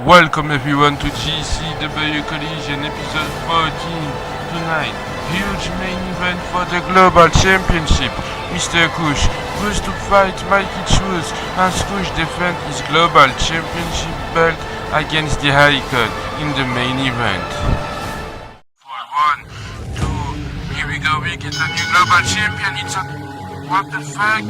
Welcome everyone to GCW Collision episode 14. Tonight, huge main event for the Global Championship. Mr. Kush goes to fight Mikey Choose as Kush defends his Global Championship belt against the Icon in the main event. For 1, 2, here we go, we get a new Global Champion. It's a... what the fuck?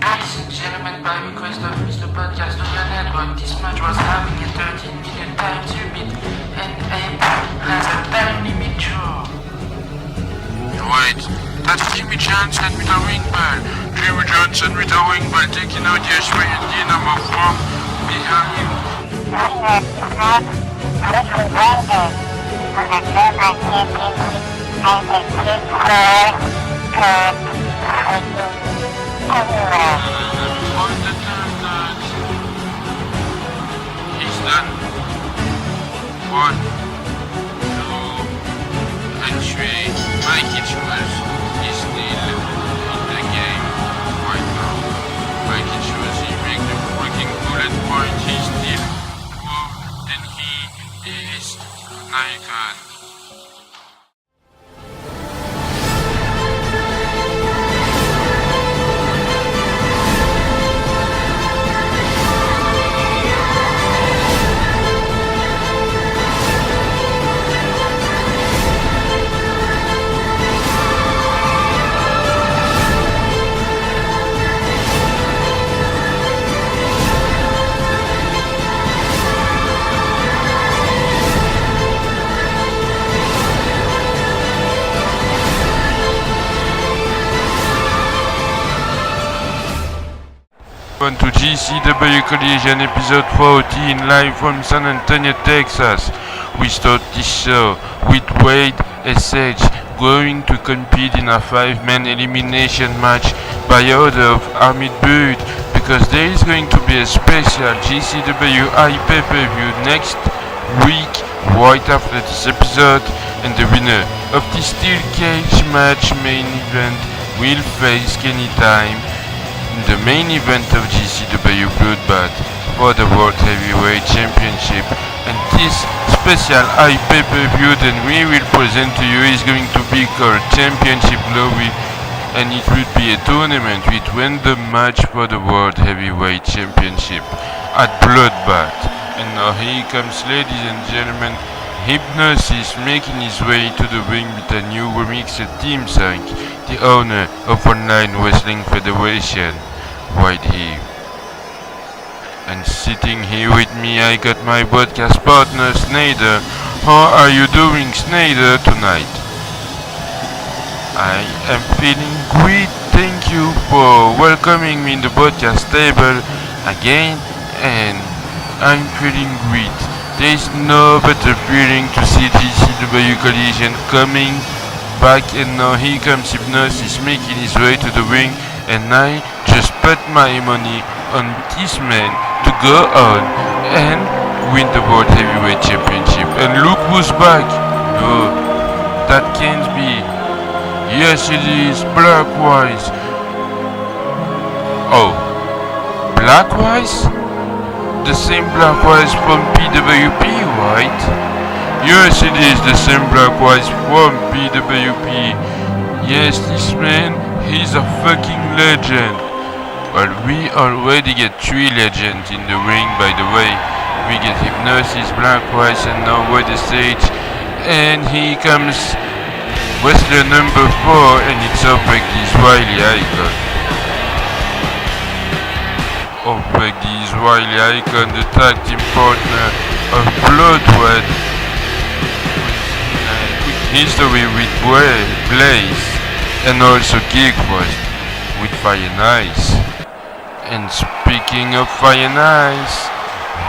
Ladies and gentlemen, by request of Mr. Podcast Audio Network, this match was having a 13-minute time limit and has a time limit draw. Wait, that's Jimmy Johnson with a ring bell. Jimmy Johnson with a ring bell taking out the Australian Dynamo from behind. He's done. 1, 2, and 3. Mikey Choose is still in the game right now. Mikey Choose, he makes the freaking bullet point. He's still more than he is an icon. Welcome to GCW Collision episode 14 live from San Antonio, Texas. We start this show with Wade SH going to compete in a 5-man elimination match by order of Armid Boot because there is going to be a special GCW pay-per-view next week right after this episode, and the winner of this steel cage match main event will face Kenny Time in the main event of GCW Bloodbath for the World Heavyweight Championship. And this special pay-per-view that we will present to you is going to be called Championship Glory, and it will be a tournament with random match for the World Heavyweight Championship at Bloodbath. And now here comes, ladies and gentlemen, Hypnosis making his way to the ring with a new remixed theme song, the owner of Online Wrestling Federation, right here. And sitting here with me, I got my broadcast partner, Snyder. How are you doing, Snyder, tonight? I am feeling great. Thank you for welcoming me in the broadcast table again, and I'm feeling great. There is no better feeling to see GCW Collision coming back, and now here comes Hypnosis making his way to the ring, and I just put my money on this man to go on and win the World Heavyweight Championship. And look who's back. No, that can't be. Yes, it is. Blackwise. Oh, Blackwise? The same Blackwise from PWP, right? Yes, it is the same Blackwise from PWP. Yes, this man, he's a fucking legend. Well, we already get 3 legends in the ring, by the way. We get Hypnosis, Blackwise, and now Wade SH. And here comes wrestler number 4, and it's Opec Disraeli Icon. Opec Disraeli Icon, the tag team partner of Bloodred. History with Blaze, and also Geekfrost with Fire and Ice. And speaking of Fire and Ice,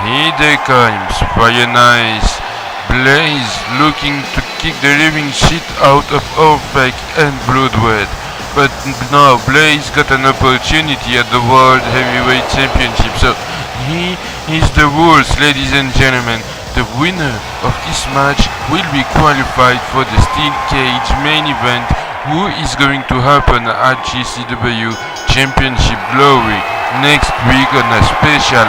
here they comes, Fire and Ice. Blaze looking to kick the living shit out of Opec and Bloodred. But now Blaze got an opportunity at the World Heavyweight Championship. So here is the rules, ladies and gentlemen. The winner of this match will be qualified for the steel cage main event, who is going to happen at GCW Championship Glory next week on a special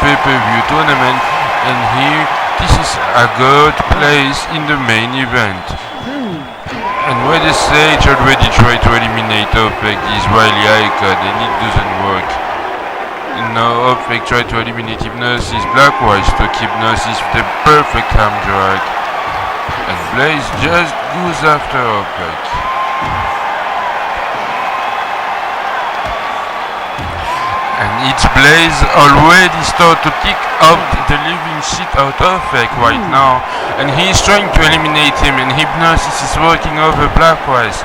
pay-per-view tournament And here, this is a good place in the main event. And where the Sage already tried to eliminate Opec, this wily icon, and it doesn't work. And now Opec tried to eliminate Hypnosis Blackwise to keep Hypnosis with the perfect arm drag. And Blaze just goes after Opec. And it's Blaze already start to kick out the living shit out of Opec right now. And he's trying to eliminate him, and Hypnosis is working over Blackwise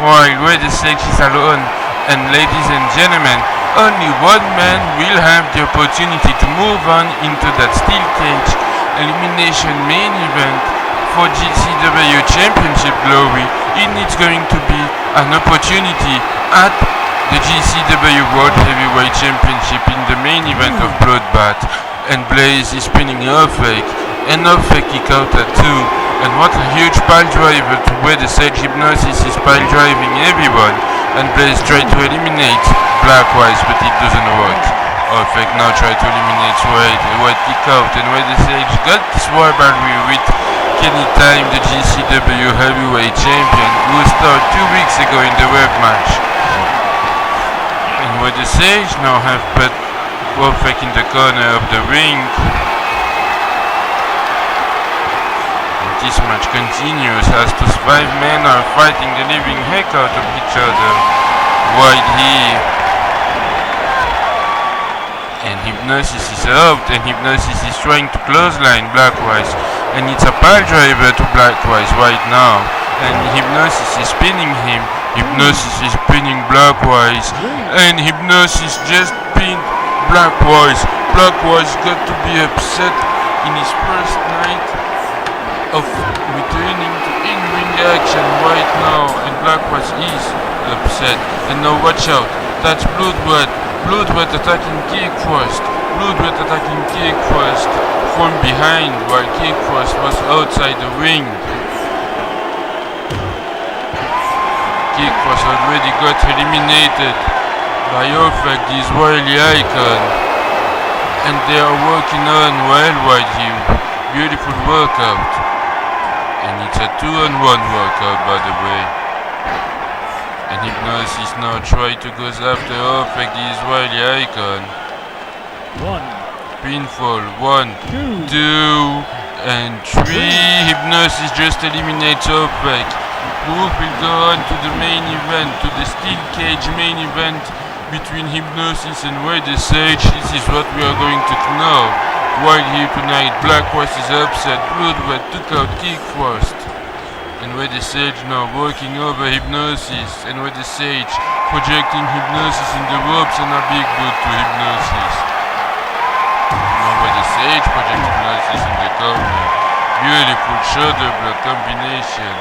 while Red Sage is alone. And ladies and gentlemen, only one man will have the opportunity to move on into that steel cage elimination main event for GCW Championship glory, and it's going to be an opportunity at the GCW World Heavyweight Championship in the main event of Bloodbath. And Blaze is spinning Opec, and Opec kick out at 2. And what a huge pile driver to where the Sage Hypnosis is pile driving everyone. And Blaze tried to eliminate Blackwise, but it doesn't work. Opec now tried to eliminate Wade kick out, and where the Sage got this war battery with Kenny Time, the GCW Heavyweight Champion, who started 2 weeks ago in the work match. And where the Sage now have put Opec in the corner of the ring. And this match continues as those 5 men are fighting the living heck out of each other. While here. And Hypnosis is out, and Hypnosis is trying to clothesline Blackwise. And it's a pile driver to Blackwise right now. And Hypnosis is spinning him. Hypnosis is pinning Blackwise. And Hypnosis just pinned Blackwise. Blackwise got to be upset in his first night of returning to in-ring action right now. And Blackwise is upset. And now watch out. That's Bloodbath. Bloodbath attacking Kick first. Bloodbath attacking Kick first from behind while Kick first was outside the ring. Kick was already got eliminated by Opec, this wily icon. And they are working on worldwide here. Beautiful workout. And it's a 2-on-1 workout, by the way. And Hypnosis now try to go after Opec, this wily icon. Pinfall, 1, 2, and 3. Hypnosis just eliminates Opec. Who will go on to the main event, to the steel cage main event between Hypnosis and Red Sage. This is what we are going to know. While here tonight, Blackwise is upset. Bloodbath took out Kick first. And Red Sage now working over Hypnosis. And Red Sage projecting Hypnosis in the ropes and a big boot to Hypnosis. Now Red Sage projecting Hypnosis in the corner. Beautiful shoulder block combination.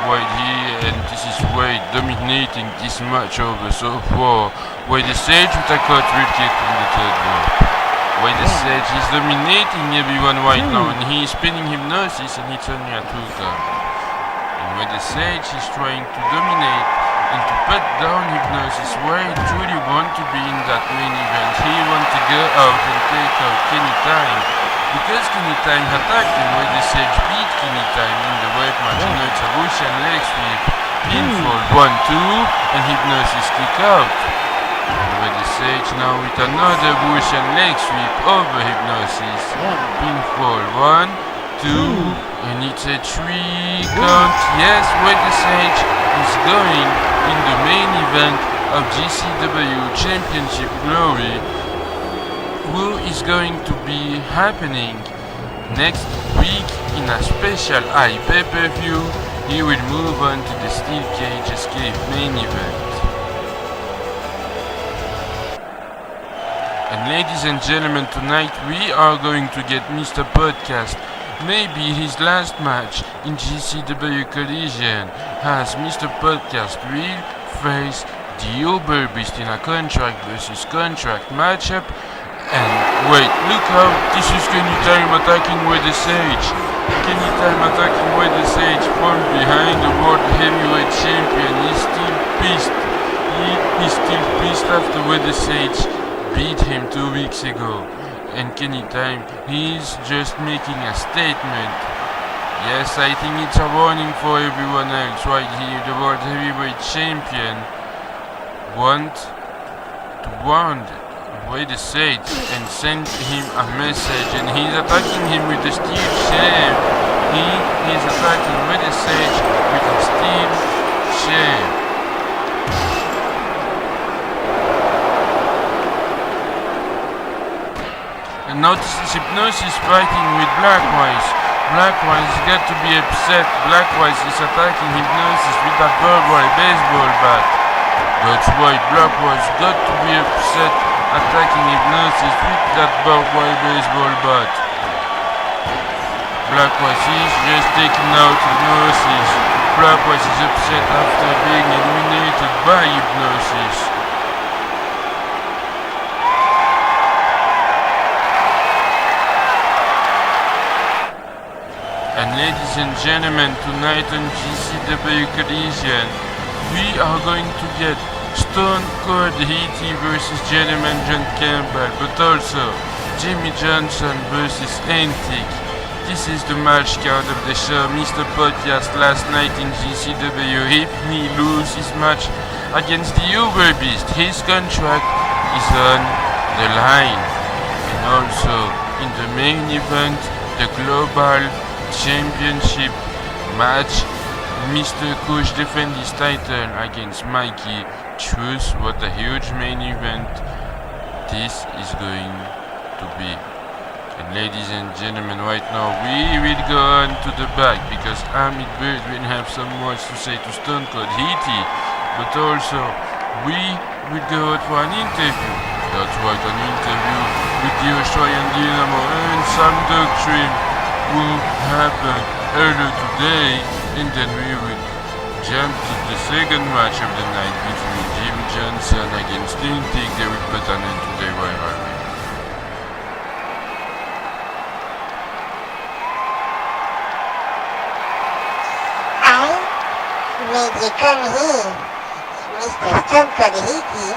While here, and this is Wade dominating this match over so far. Wade the Sage with a cartwheel kick from the third rope. Wade the Sage is dominating everyone right now, and he is spinning Hypnosis, and it's only a 2 count. And Wade the Sage is trying to dominate and to put down Hypnosis. Wade truly want to be in that main event. He want to go out and take out Kenny Time. Because Kenny Time attacked him, Wade the Sage beat Kenny Time in the work match. You know, it's a Russian leg sweep. Pinfall, 1, 2, and Hypnosis kick out. And Wade the Sage now with another Russian leg sweep over Hypnosis. Pinfall, 1, 2, and it's a 3 count. Yes, Wade the Sage is going in the main event of GCW Championship Glory, who is going to be happening next week in a special pay-per-view. He will move on to the Steel Cage Escape main event. And ladies and gentlemen, tonight we are going to get Mr. Podcast, maybe his last match in GCW Collision, as Mr. Podcast will face the Uber Beast in a contract versus contract matchup. And wait, look how this is Kenny Time attacking Red Sage. Kenny Time attacking Red Sage from behind the World Heavyweight Champion. He's still pissed. He is still pissed after Red Sage beat him 2 weeks ago. and anytime he's just making a statement. Yes, I think it's a warning for everyone else right here. The World Heavyweight Champion want to warn Wade Sage and send him a message, and he's attacking him with the steel chair. He is attacking Wade Sage with a steel chair. And now this is Hypnosis fighting with Blackwise. Blackwise got to be upset. Blackwise is attacking Hypnosis with that barbed wire baseball bat. That's why Blackwise got to be upset, attacking Hypnosis with that barbed wire baseball bat. Blackwise is just taking out Hypnosis. Blackwise is upset after being eliminated by Hypnosis. And ladies and gentlemen, tonight on GCW Collision, we are going to get Stone Cold Heaty versus Gentleman John Campbell, but also Jimmy Johnson versus Antic. This is the match card of the show. Mr. Podcast last night in GCW, if he loses his match against the Uber Beast, his contract is on the line. And also in the main event, the Global Championship match, Mr. Kush defends his title against Mikey. Choose what a huge main event this is going to be. And ladies and gentlemen, right now we will go on to the back because Amit Bird will have some words to say to Stone Cold Heaty, but also we will go out for an interview. That's right, an interview with the Australian Dynamo and Sam Doctrine, who happened earlier today, and then we will jump to the second match of the night between Jim Johnson against Tintic. They will put an end to their rivalry. I made you come here, Mr. Stone Cold Heaty,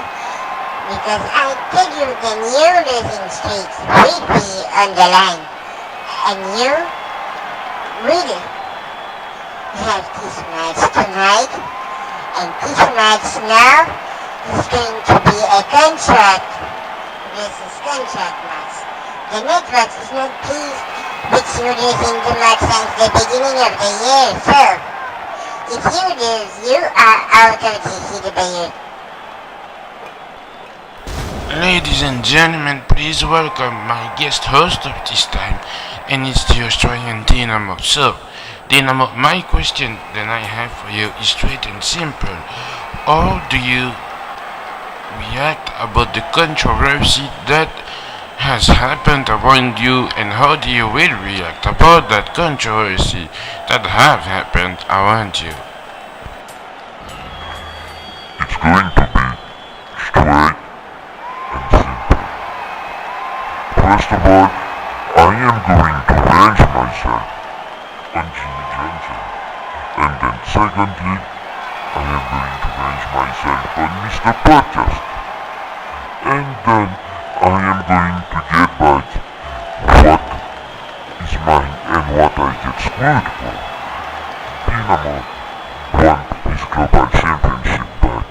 because I tell you the new losing streak will be on the line. And you will have this match tonight, and this match now is going to be a contract versus contract match. The network is not pleased with you losing the match since the beginning of the year, so if you lose, you are out of GCW. Ladies and gentlemen, please welcome my guest host of this time, and it's the Australian Dynamo. So, Dynamo, my question that I have for you is straight and simple. How do you react about the controversy that has happened around you, and how do you will react about that controversy that have happened around you? It's going to be straight and simple. First of all, I am going to range myself on Jimmy Johnson. And then secondly, I am going to range myself on Mr. Podcast. And then I am going to get back what is mine and what I get screwed for. Dynamo won his global championship back.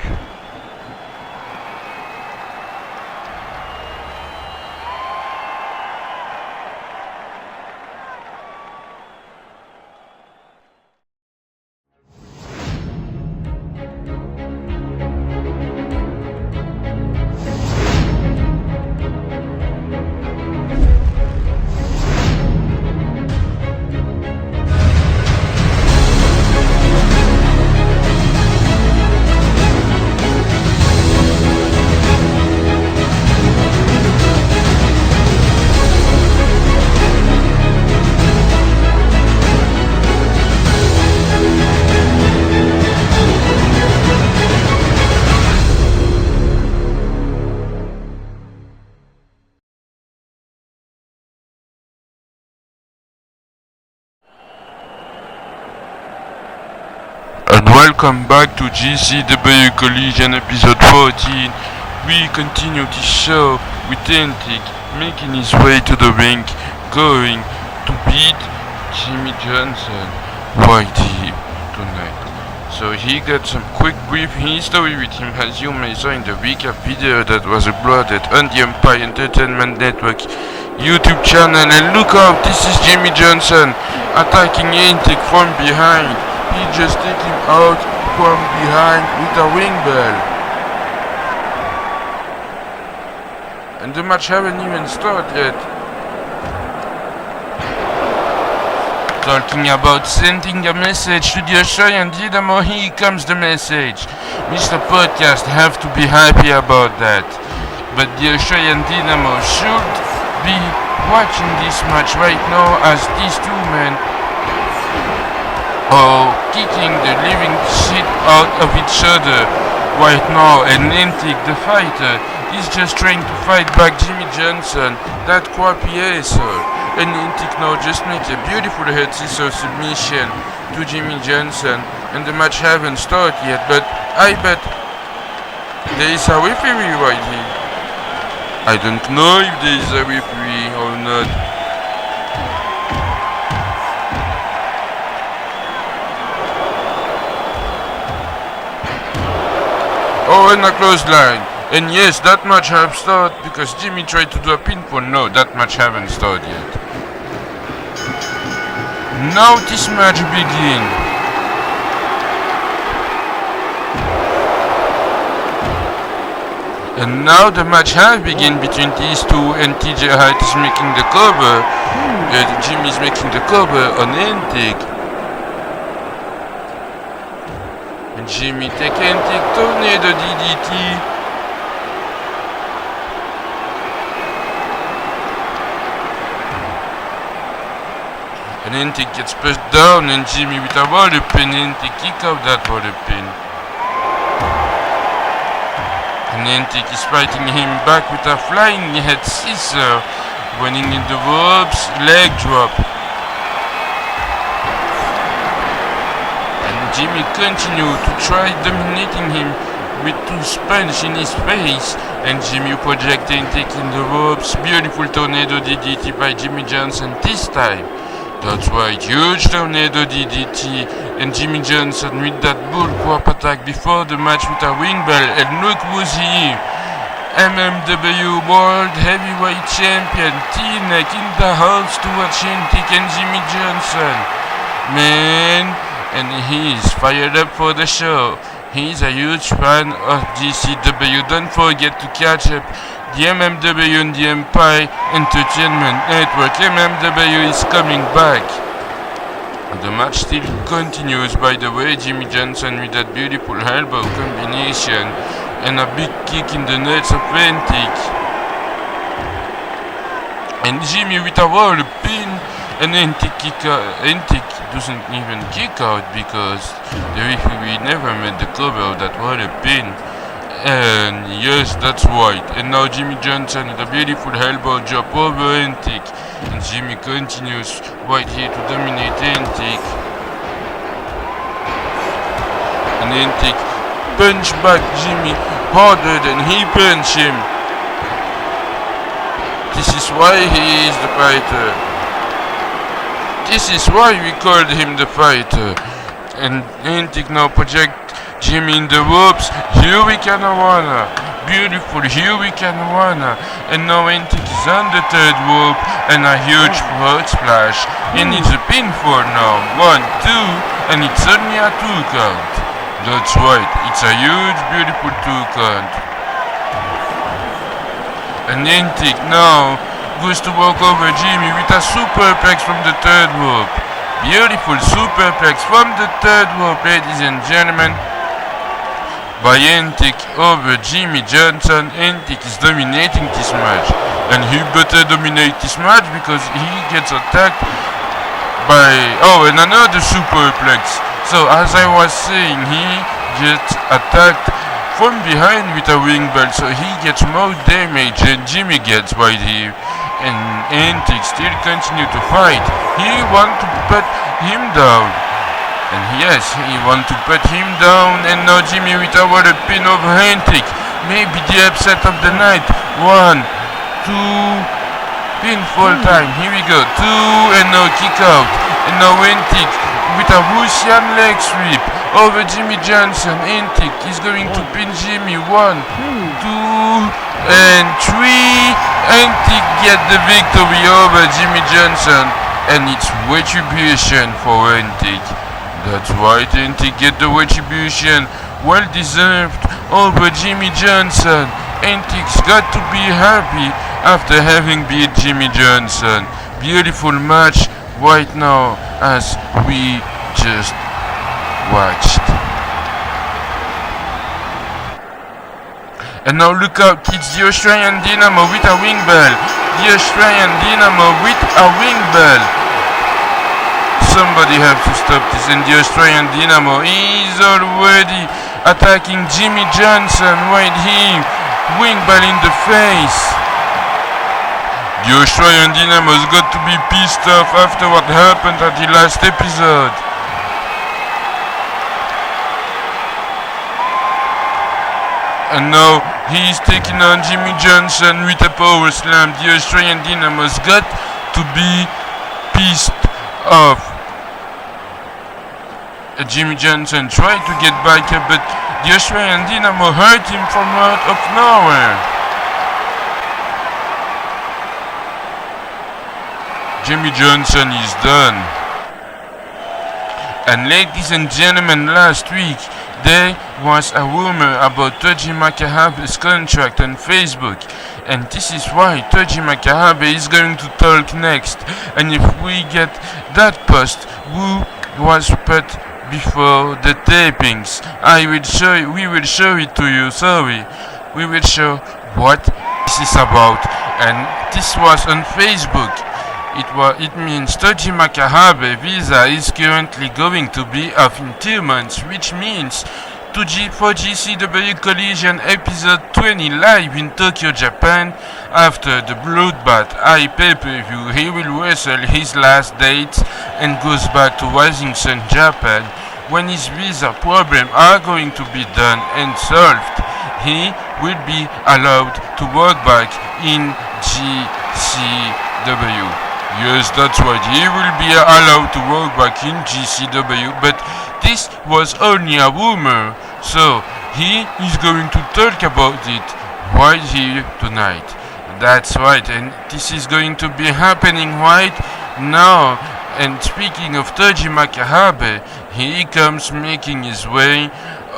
And welcome back to GCW Collision episode 14. We continue this show with Antic making his way to the ring, going to beat Jimmy Johnson right here tonight. So he got some quick brief history with him, as you may saw in the recap video that was uploaded on the Mpire Entertainment Network YouTube channel. And look out, this is Jimmy Johnson attacking Antic from behind. He just took him out from behind with a ring bell. And the match haven't even started yet. Talking about sending a message to the Australian Dynamo, here comes the message. Mr. Podcast have to be happy about that. But the Australian Dynamo should be watching this match right now, as these two men are kicking the living shit out of each other right now. And Antic, the fighter, is just trying to fight back Jimmy Johnson, that crappy asshole. And Antic now just makes a beautiful head scissors submission to Jimmy Johnson, and the match haven't started yet, but I bet there is a referee right here. I don't know if there is a referee or not. Oh, and a clothesline. And yes, that match have started because Jimmy tried to do a pinfall. No, that match haven't started yet. Now this match begin. And now the match has begun between these two, and TJ Hart is making the cover. Jimmy is making the cover on Antic. And Jimmy take Antic tornado DDT. And Antic gets pushed down, and Jimmy with a roller pin. Antic kick out that roller pin. And Antic is fighting him back with a flying head scissor, running in the ropes, leg drop. And Jimmy continued to try dominating him with two punches in his face, and Jimmy project Antic in the ropes. Beautiful tornado DDT by Jimmy Johnson this time. That's right, huge tornado DDT, and Jimmy Johnson with that bullcrap attack before the match with a ring bell. And look who's here, MMW World Heavyweight Champion T-Neck in the house to watch Antic and Jimmy Johnson. Man, and he's fired up for the show. He's a huge fan of GCW. Don't forget to catch up the MMW and the Mpire Entertainment Network. MMW is coming back. The match still continues, by the way. Jimmy Johnson with that beautiful elbow combination and a big kick in the nuts of Antic. And Jimmy with a roll pin, and Antic doesn't even kick out because the referee never made the cover of that roller pin. And yes, that's right. And now Jimmy Johnson with a beautiful elbow drop over Antic. And Jimmy continues right here to dominate Antic. And Antic punch back Jimmy harder than he punched him. This is why he is the fighter. This is why we called him the fighter. And Antic now project Jimmy in the ropes. Hurricane Rana. Beautiful Hurricane Rana. And now Antic is on the third rope, and a huge frog splash. And it's a pinfall now. 1, 2, and it's only a 2 count. That's right, it's a huge, beautiful 2 count. And Antic now goes to walk over Jimmy with a superplex from the third rope. Beautiful superplex from the third rope, ladies and gentlemen, by Antic over Jimmy Johnson. Antic is dominating this match, and he better dominate this match because he gets attacked by and another superplex. So as I was saying, he gets attacked from behind with a ring bell, so he gets more damage than Jimmy gets right here. And Antic still continue to fight. He want to put him down. And yes, he want to put him down. And now Jimmy with a water pin over Antic. Maybe the upset of the night. 1, pinfall time. Here we go. 2 and no kick out. And now Entic with a Russian leg sweep over Jimmy Johnson. Entic is going to pin Jimmy. 1, 2, and 3. Entic get the victory over Jimmy Johnson. And it's retribution for Entic. That's right, Entic get the retribution. Well deserved over Jimmy Johnson. Entic's got to be happy after having beat Jimmy Johnson. Beautiful match right now as we just watched. And now look out, it's the Australian Dynamo with a wing bell. The Australian Dynamo with a wing bell. Somebody have to stop this, and the Australian Dynamo is already attacking Jimmy Johnson right here. Wing ball in the face. The Australian Dynamo's got to be pissed off after what happened at the last episode. And now he's taking on Jimmy Johnson with a power slam. The Australian Dynamo's got to be pissed off. Jimmy Johnson tried to get back up, but the Australian Dynamo hurt him from out of nowhere. Jimmy Johnson is done. And ladies and gentlemen, last week there was a rumor about Toji Makahabe's contract on Facebook, and this is why Toji Makahabe is going to talk next. And if we get that post who was put before the tapings, we will show it to you. We will show what this is about. And this was on Facebook. It means Toji Makahabe visa is currently going to be off in 2 months, which means for GCW Collision episode 20 live in Tokyo, Japan, after the Bloodbath Eye pay-per-view, he will wrestle his last dates and goes back to Rising Sun, Japan. When his visa problems are going to be done and solved, he will be allowed to work back in GCW. Yes, that's right, he will be allowed to work back in GCW, but this was only a rumor, so he is going to talk about it right here tonight. That's right, and this is going to be happening right now. And speaking of Toji Makahabe, he comes making his way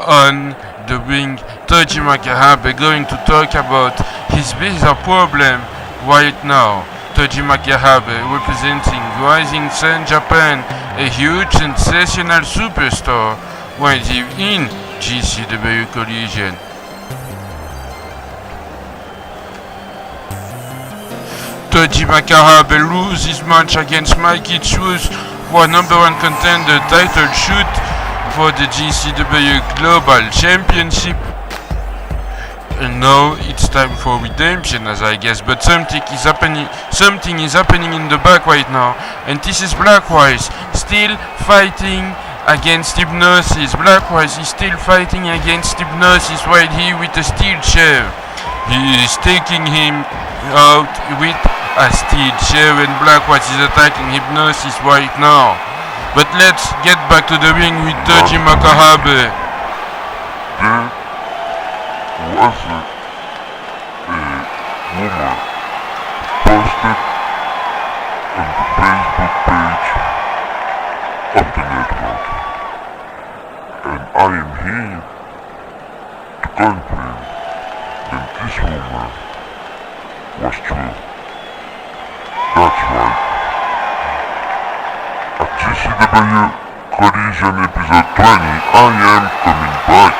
on the ring. Toji Makahabe going to talk about his visa problem right now. Toji Makahabe representing Rising Sun Japan, a huge sensational superstar right here in GCW Collision. Toji Makahabe loses his match against Mikey Truth for number 1 contender title shoot for the GCW Global Championship. And now it's time for redemption, as I guess, but something is happening in the back right now, and this is Blackwise still fighting against Hypnosis. Blackwise is still fighting against Hypnosis right here with a steel chair. He is taking him out with a steel chair, and Blackwise is attacking Hypnosis right now. But let's get back to the ring with Toji Makahabe. Was it a rumor posted on the Facebook page of the network, and I am here to confirm that this rumor was true. That's right. At GCW Collision episode 20, I am coming back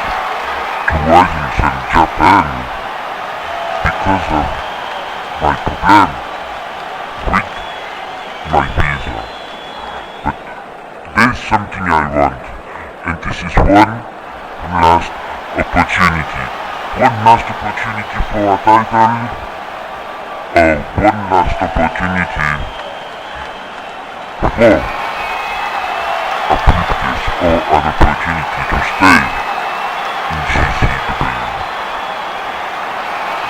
to Washington, Japan, because of my problem with my visa. But there's something I want, and this is one last opportunity. One last opportunity for a title, or one last opportunity for a briefcase, or an opportunity to stay in GCW.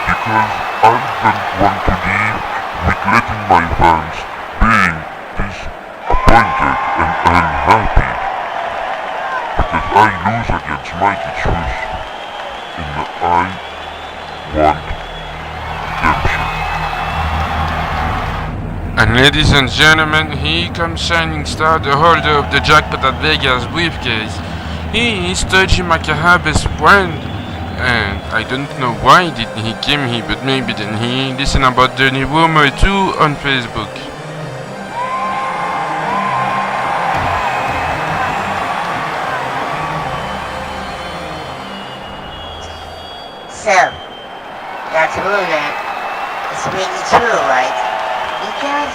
Because I don't want to leave with letting my fans being disappointed and unhappy because I lose against Mikey Shoes and I want redemption. And ladies and gentlemen, here comes Shining Star, the holder of the jackpot at Vegas briefcase. He is Toji Makahabe's friend, and I don't know why did he came here, but maybe then he listen about the new rumor too on Facebook. So, that rumor is really true, right? Because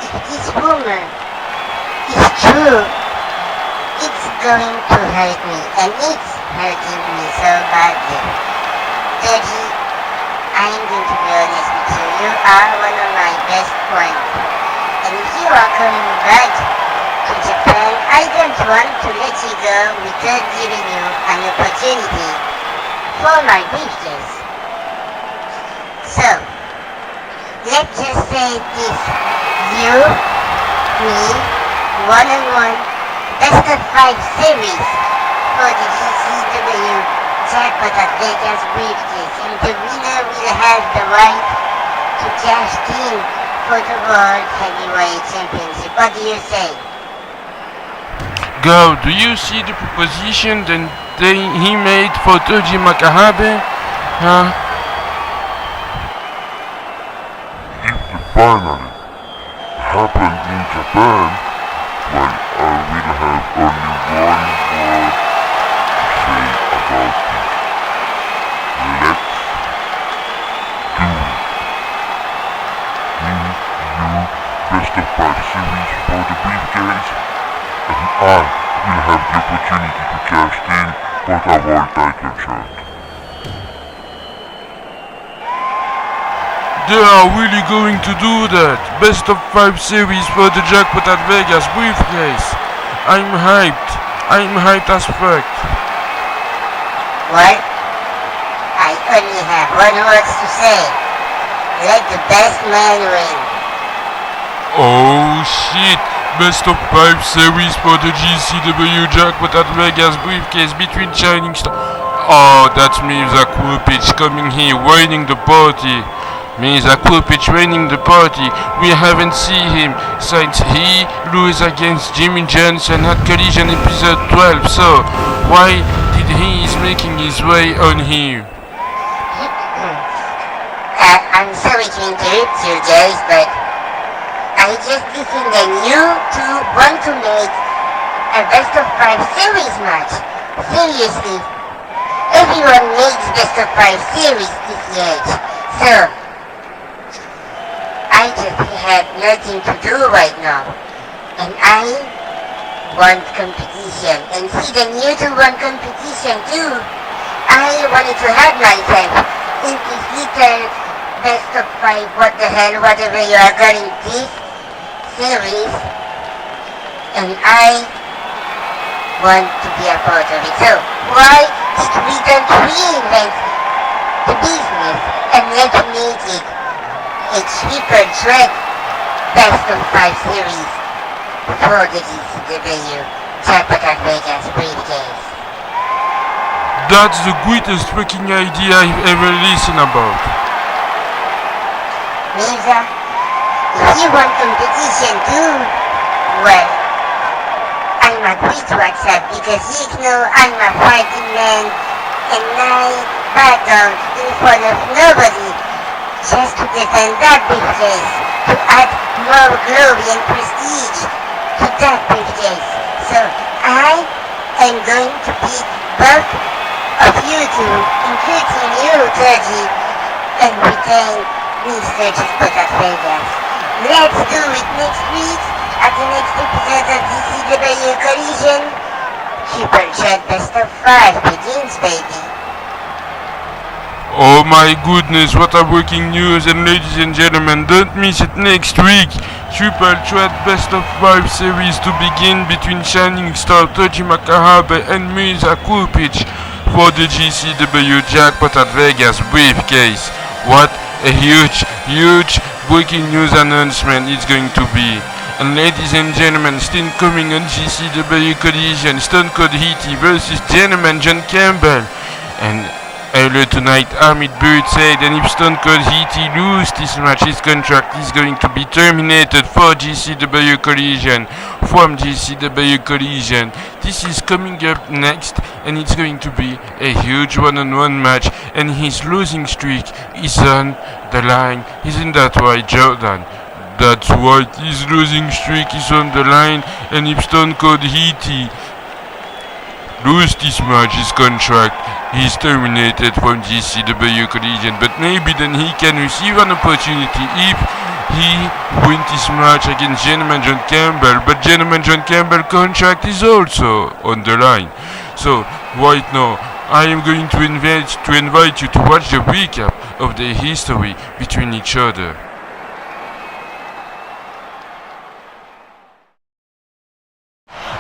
if this rumor is true, it's going to hurt me, and it's hurting me so badly. Toji, I'm going to be honest with you. You are one of my best friends. And if you are coming back to Japan, I don't want to let you go without giving you an opportunity for my briefcase. So, let's just say this. You, me, one-on-one, best of 5 series for the GCW jackpot at Vegas briefcase, and the winner will have the right to cash in for the World Heavyweight Championship. What do you say? Go, do you see the proposition that he made for Toji Makahabe? If the finally happened in Japan, well, I will have only one word to say about this. Let's do it. You best of 5 series for the briefcase, and I will have the opportunity to cash in for the world title shot. They are really going to do that. Best of 5 series for the jackpot at Vegas briefcase. I'm hyped. I'm hyped as fuck. What? I only have one word to say. Let the best man win. Oh shit. Best of 5 series for the GCW jackpot at Vegas briefcase between Shining Star. Oh, that's Mirza Kupich coming here, winning the party. Mirza Kupich winning the party. We haven't seen him since he lose against Jimmy Johnson at Collision episode 12. So, why did he is making his way on here? I'm sorry to interrupt you guys, but I just listened that you two want to make a best of 5 series match. Seriously, everyone makes best of 5 series this age. So, I just have nothing to do right now. And I want competition. And see, the new two want competition too. I wanted to have myself in this little best of 5, what the hell, whatever you are calling this series, and I want to be a part of it. So why did we don't reinvent the business and let's make it a triple threat best of 5 series for the GCW jackpot at Vegas briefcase? That's the greatest fucking idea I've ever listened about. Mirza, if you want competition too, well, I'm agree to accept because you know I'm a fighting man and I back down in front of nobody just to defend that briefcase, to add more glory and prestige to that briefcase. So I am going to beat both of you two, including you, Toji, and retain Mr. Jackpot at Vegas. Let's do it next week at the next episode of GCW Collision. Triple Threat Best of 5 begins, baby. Oh my goodness, what a breaking news, and ladies and gentlemen, don't miss it next week. Triple Threat Best of 5 series to begin between Shining Star Toji Makahabe and Mirza Kupich for the GCW Jackpot at Vegas briefcase. What a huge breaking news announcement is going to be. And ladies and gentlemen, still coming on GCW Collision, Stone Cold Heaty versus Gentleman John Campbell. And earlier tonight, Amit Bird said, and if Stone Cold Heaty loses this match, his contract is going to be terminated for GCW Collision, from GCW Collision. This is coming up next, and it's going to be a huge one-on-one match, and his losing streak is on the line. Isn't that right, Jordan? That's right, his losing streak is on the line, and if Stone Cold Heaty lose this match, his contract is terminated from GCW Collision. But maybe then he can receive an opportunity if he wins this match against Gentleman John Campbell. But Gentleman John Campbell contract is also on the line. So right now, I am going to invite you to watch the recap of the history between each other.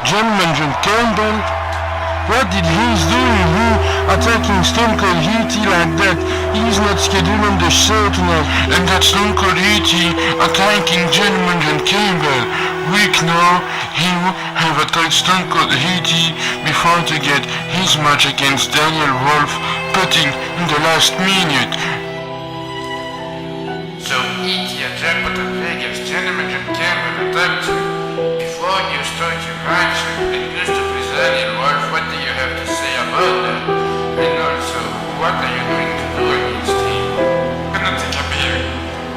Gentleman John Campbell, what did he do? Attacking Stone Cold Heaty like that? He's not scheduled on the show tonight. And that's Stone Cold Heaty attacking Gentleman John Campbell. Week now, he have attacked Stone Cold Heaty before to get his match against Daniel Wolf, putting in the last minute. So Heaty a jackpot at Vegas, Gentleman John Campbell attacked you. Before you start your match and used to please Daniel Wolf, what do you have to say about that? And also, what are you going to do against him? I'm gonna take a beer,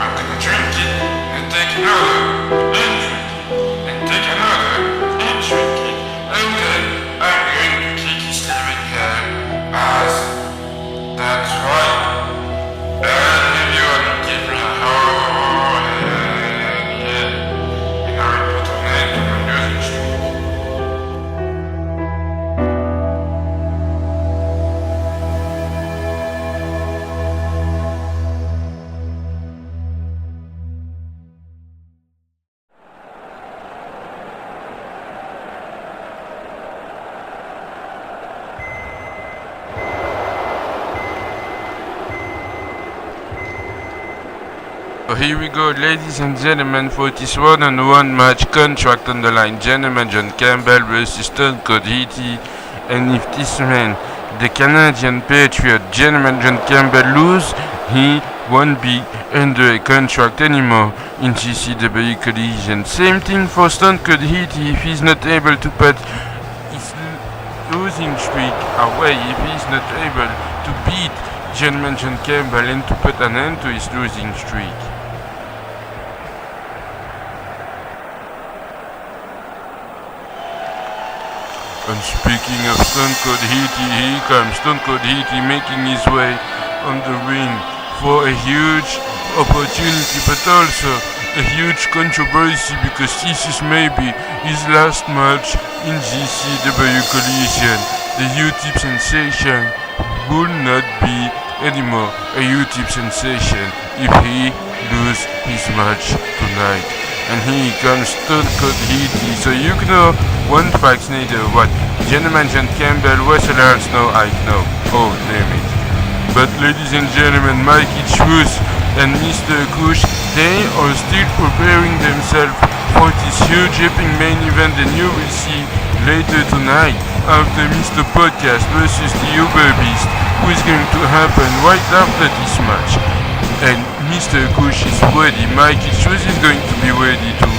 I'm gonna drink it, and take another, and drink it, and take another, and drink it, and then I'm going to kick his living head ass. That's right. And if you wanna give me a and I will put an end to my losing streak. So here we go, ladies and gentlemen, for this one-on-one match, contract on the line. Gentleman John Campbell versus Stone Cold Heaty. And if this man, the Canadian Patriot, Gentleman John Campbell, lose, he won't be under a contract anymore in GCW Collision. Same thing for Stone Cold Heaty. If he's not able to put his losing streak away, if he's not able to beat Gentleman John Campbell and to put an end to his losing streak. And speaking of Stone Cold Heaty, here comes Stone Cold Heaty making his way on the ring for a huge opportunity, but also a huge controversy, because this is maybe his last match in GCW Collision. The U-Tip sensation will not be anymore a U-Tip sensation if he loses his match tonight. And here comes Stone Cold Heaty. So you know one vaccinator what Gentleman John Campbell wrestlers know, I know. Oh damn it. But ladies and gentlemen, Mikey Truth and Mr. Kush, they are still preparing themselves for this huge epic main event that you will see later tonight after Mr. Podcast versus the Uber Beast, who is going to happen right after this match. And Mr. Kush is ready, Mikey Truth is going to be ready too.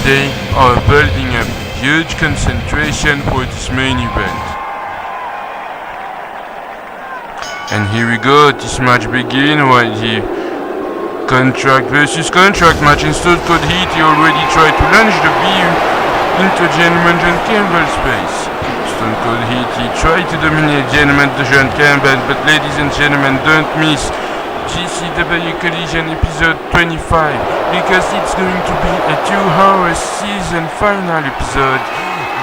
They are building up huge concentration for this main event. And here we go, this match begins right here. Contract versus contract match, and Stone Cold Heaty already tried to launch the beam into Gentleman John Campbell's face. Stone Cold Heaty tried to dominate Gentleman John Campbell, but ladies and gentlemen, don't miss GCW Collision episode 25, because it's going to be a 2-hour season final episode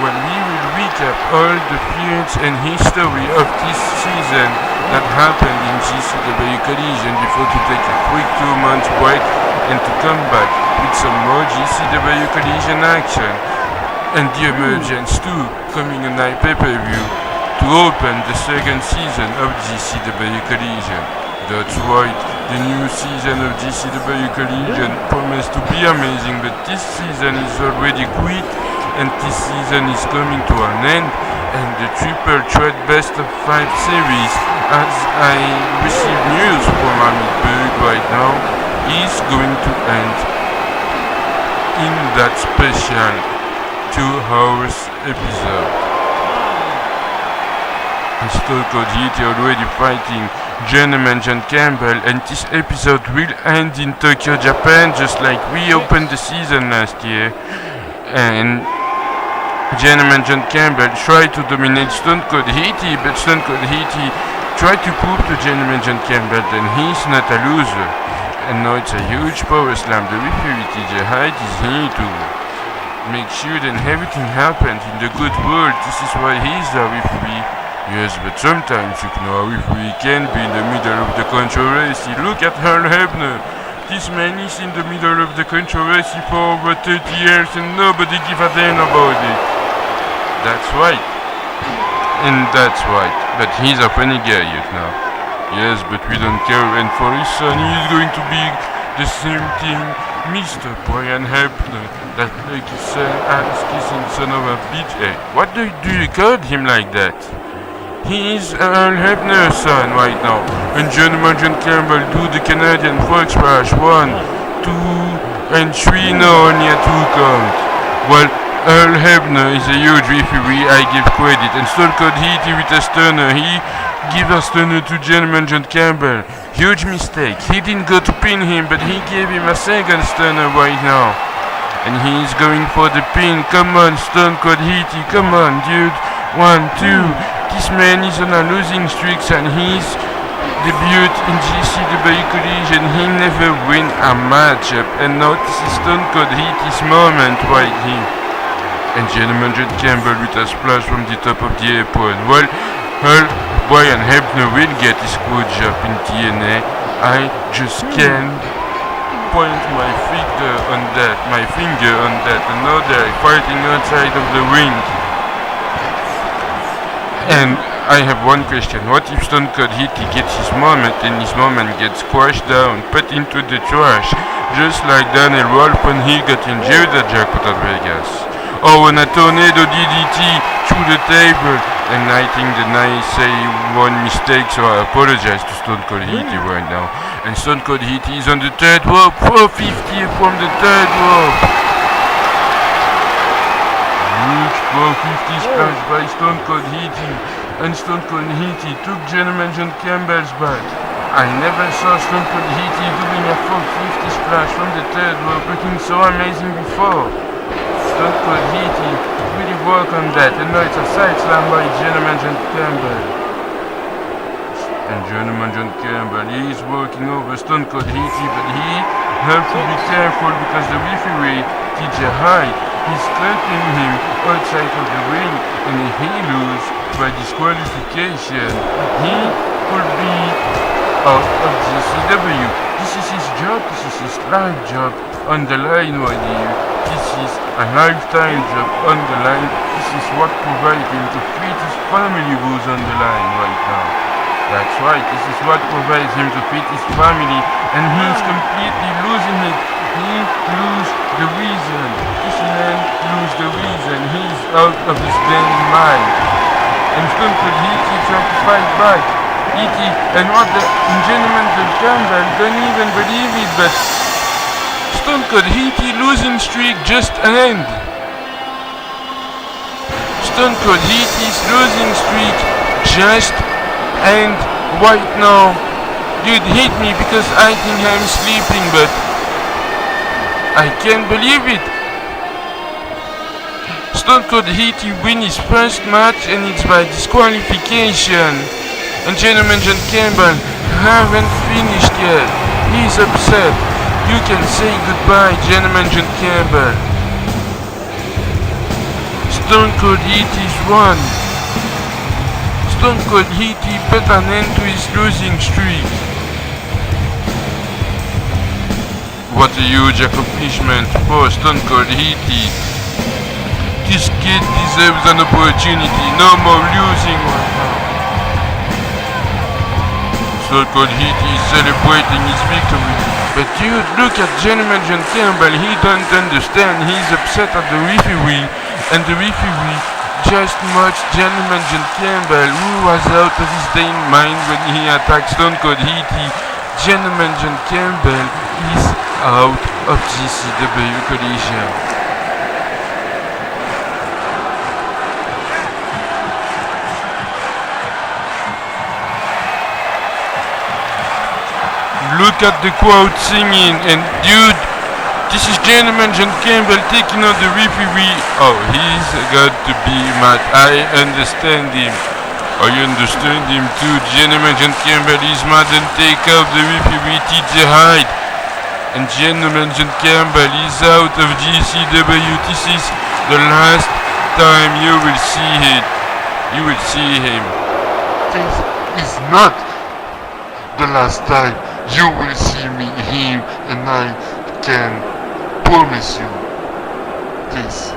when we will recap all the feuds and history of this season that happened in GCW Collision before to take a quick 2-month break and to come back with some more GCW Collision action. And the Emergence 2 coming on night pay-per-view to open the second season of GCW Collision. That's right, The new season of GCW Collision promised to be amazing, but this season is already quit, and this season is coming to an end, and the Triple Threat Best of 5 series, as I receive news from Mpire right now, is going to end in that special 2 hours episode. Stone Cold Heat already fighting Gentleman John Campbell, and this episode will end in Tokyo, Japan, just like we opened the season last year. And Gentleman John Campbell tried to dominate Stone Cold Heaty, but Stone Cold Heaty tried to prove to Gentleman John Campbell that he's not a loser. And now it's a huge power slam. The referee TJ Hyde is here to make sure that everything happens in the good world. This is why he's the referee. Yes, but sometimes you know a referee can be in the middle of the controversy. Look at Earl Hebner. This man is in the middle of the controversy for over 30 years and nobody give a damn about it. That's right. And that's right. But he's a funny guy, you know. Yes, but we don't care. And for his son, he is going to be the same thing. Mr. Brian Hebner, that like his son, ass-kissing son of a bitch. Hey, what do you call him like that? He is Earl Hebner's son right now. And Gentleman John Campbell do the Canadian frog splash 1, 2, and 3 now only a 2 count. Well, Earl Hebner is a huge referee, I give credit. And Stone Cold Heaty with a stunner. He give a stunner to Gentleman John Campbell. Huge mistake. He didn't go to pin him, but he gave him a second stunner right now. And he's going for the pin. Come on, Stone Cold Heaty. Come on, dude. 1, 2. This man is on a losing streak, and his debut in GCW Collision, he never win a matchup, and now this is Stone Cold Heaty's moment right here. And Gentleman John Campbell with a splash from the top of the apron. Well, Brian Hebner will get his good job in TNA. I just can't point my finger on that, and now they're fighting outside of the ring. And I have one question. What if Stone Cold Heaty gets his moment and his moment gets squashed down, put into the trash, just like Daniel Wolf when he got injured at Jackpot at Vegas? Or when a tornado DDT through the table? And I think that I say one mistake, so I apologize to Stone Cold Heaty right now. And Stone Cold Heaty is on the third rope, 450 from the third rope. Huge 450 splash by Stone Cold Heaty, and Stone Cold Heaty took Gentleman John Campbell's back. I never saw Stone Cold Heaty doing a 450 splash from the third rope looking so amazing before. Stone Cold Heaty really worked on that, and now it's a side slam by Gentleman John Campbell. And Gentleman John Campbell, he is working over Stone Cold Heaty, but he has to be careful because the referee, TJ Hyde, is clamping him outside of the ring, and if he loses by disqualification, he could be out of GCW. This is his job, this is his life job on the line right here. This is a lifetime job on the line. This is what provides him to feed his family who's on the line right now. That's right, this is what provides him to feed his family, and he's completely losing it. He lose the reason. This man lose the reason. He's out of his damn mind. And Stone Cold Heaty trying to fight back. Heaty and what the Gentleman John Campbell don't even believe it, but Stone Cold Heaty losing streak just end. Stone Cold Heaty's losing streak just end right now. You'd hate me because I think I'm sleeping, but I can't believe it. Stone Cold Heaty win his first match and it's by disqualification. And Gentleman John Campbell haven't finished yet. He's upset. You can say goodbye, Gentleman John Campbell. Stone Cold Heaty's won. Stone Cold Heaty put an end to his losing streak. What a huge accomplishment for Stone Cold Heaty. This kid deserves an opportunity. No more losing right now. Stone Cold Heat is celebrating his victory. But dude, look at Gentleman John Campbell. He don't understand. He's upset at the referee, and the referee just much Gentleman John Campbell, who was out of his damn mind when he attacked Stone Cold Heat. Gentleman John Campbell is out of GCW Collision. Look at the crowd singing, and dude, this is Gentleman John Campbell taking on the referee. Oh, he's got to be mad. I understand him. I understand him too. Gentleman John Campbell is mad and take out the referee TJ Hyde. And Gentleman John Campbell is out of GCW. This is the last time you will see it. You will see him. This is not the last time you will see him, and I can promise you this.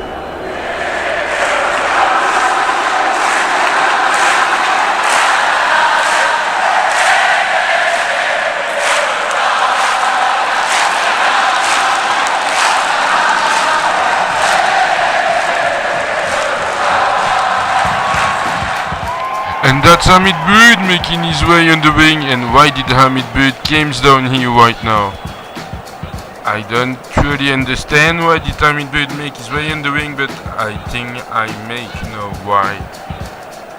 And that's Hamid Bird making his way on the ring. And why did Hamid Bird comes down here right now? I don't truly understand why did Hamid Bird make his way on the ring, but I think I make know why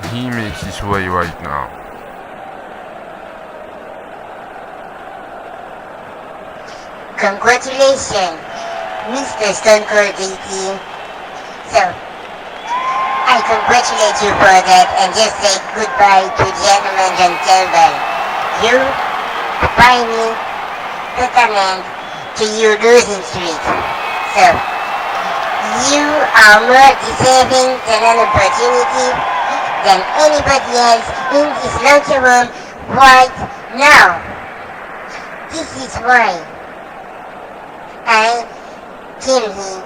he makes his way right now. Congratulations, Mr. Stone Cold DT. So, I congratulate you for that and just say goodbye to Gentleman John Campbell. You finally put an end to your losing streak. So, you are more deserving than an opportunity than anybody else in this locker room right now. This is why I came here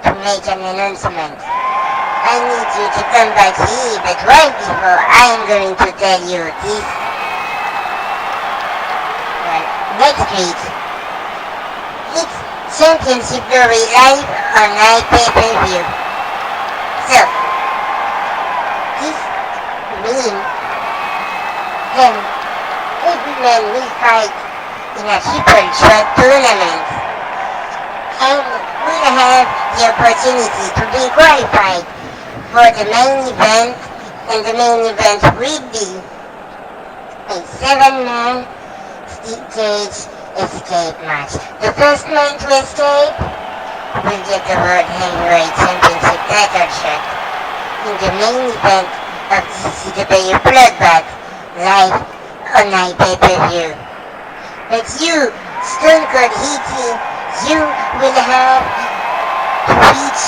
to make an announcement. I need you to come back here, but right before I am going to tell you this. Well, next week, it's Championship Glory live on my pay-per-view. So, this means then every man will fight in a triple threat tournament and will have the opportunity to be qualified for the main event, and the main event will be a 7-man steel cage escape match. The first man to escape will get the World Heavyweight Championship title shot in the main event of GCW Bloodbath live on my pay-per-view. But you, Stone Cold Heaty, you will have to reach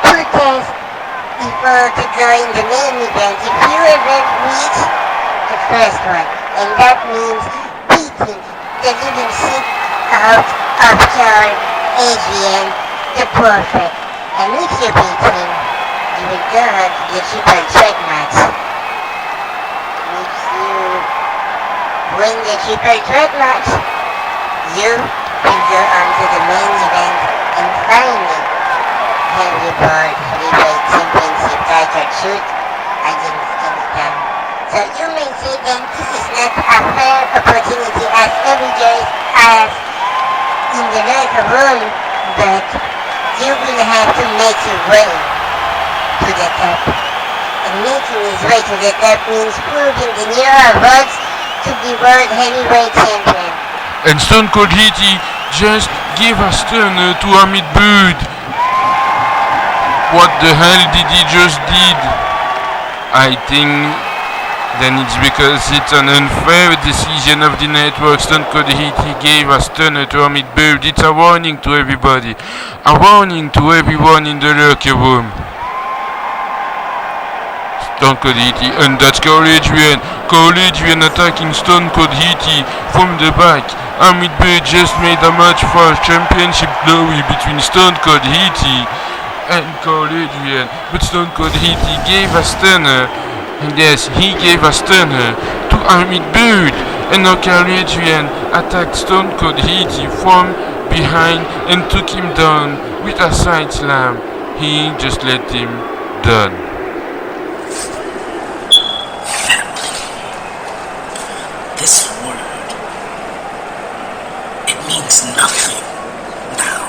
2 tests before to go in the main event if you ever reach the first one, and that means beating the living shit out of Charles Adrian the Prophet. And if you beat him, you will go on to the triple threat match. If you win the triple threat match, you will go on to the main event and finally have your World Heavyweight Championship title shoot against Kingston. So you may say then this is not a fair opportunity as every day as in the locker room, but you will have to make your way to the top. And making his way to the top means proving the new awards to be World Heavyweight Champion. And Stone Cold Heaty just gave a stunner to Hamid Bird. What the hell did he just did? I think then it's because it's an unfair decision of the network. Stone Cold Heaty gave a stunner to Hamid Bird. It's a warning to everybody. A warning to everyone in the locker room. Stone Cold Heaty, and that's Carnage. Carnage attacking Stone Cold Heaty from the back. Hamid Bird just made a match for championship glory between Stone Cold Heaty and Carnage. But Stone Cold Heaty gave a stunner. And yes, he gave a stunner to Hamid Bird. and now Carnage attacked Stone Cold Heaty from behind and took him down with a side slam. He just let him down. Family. This word, it means nothing now.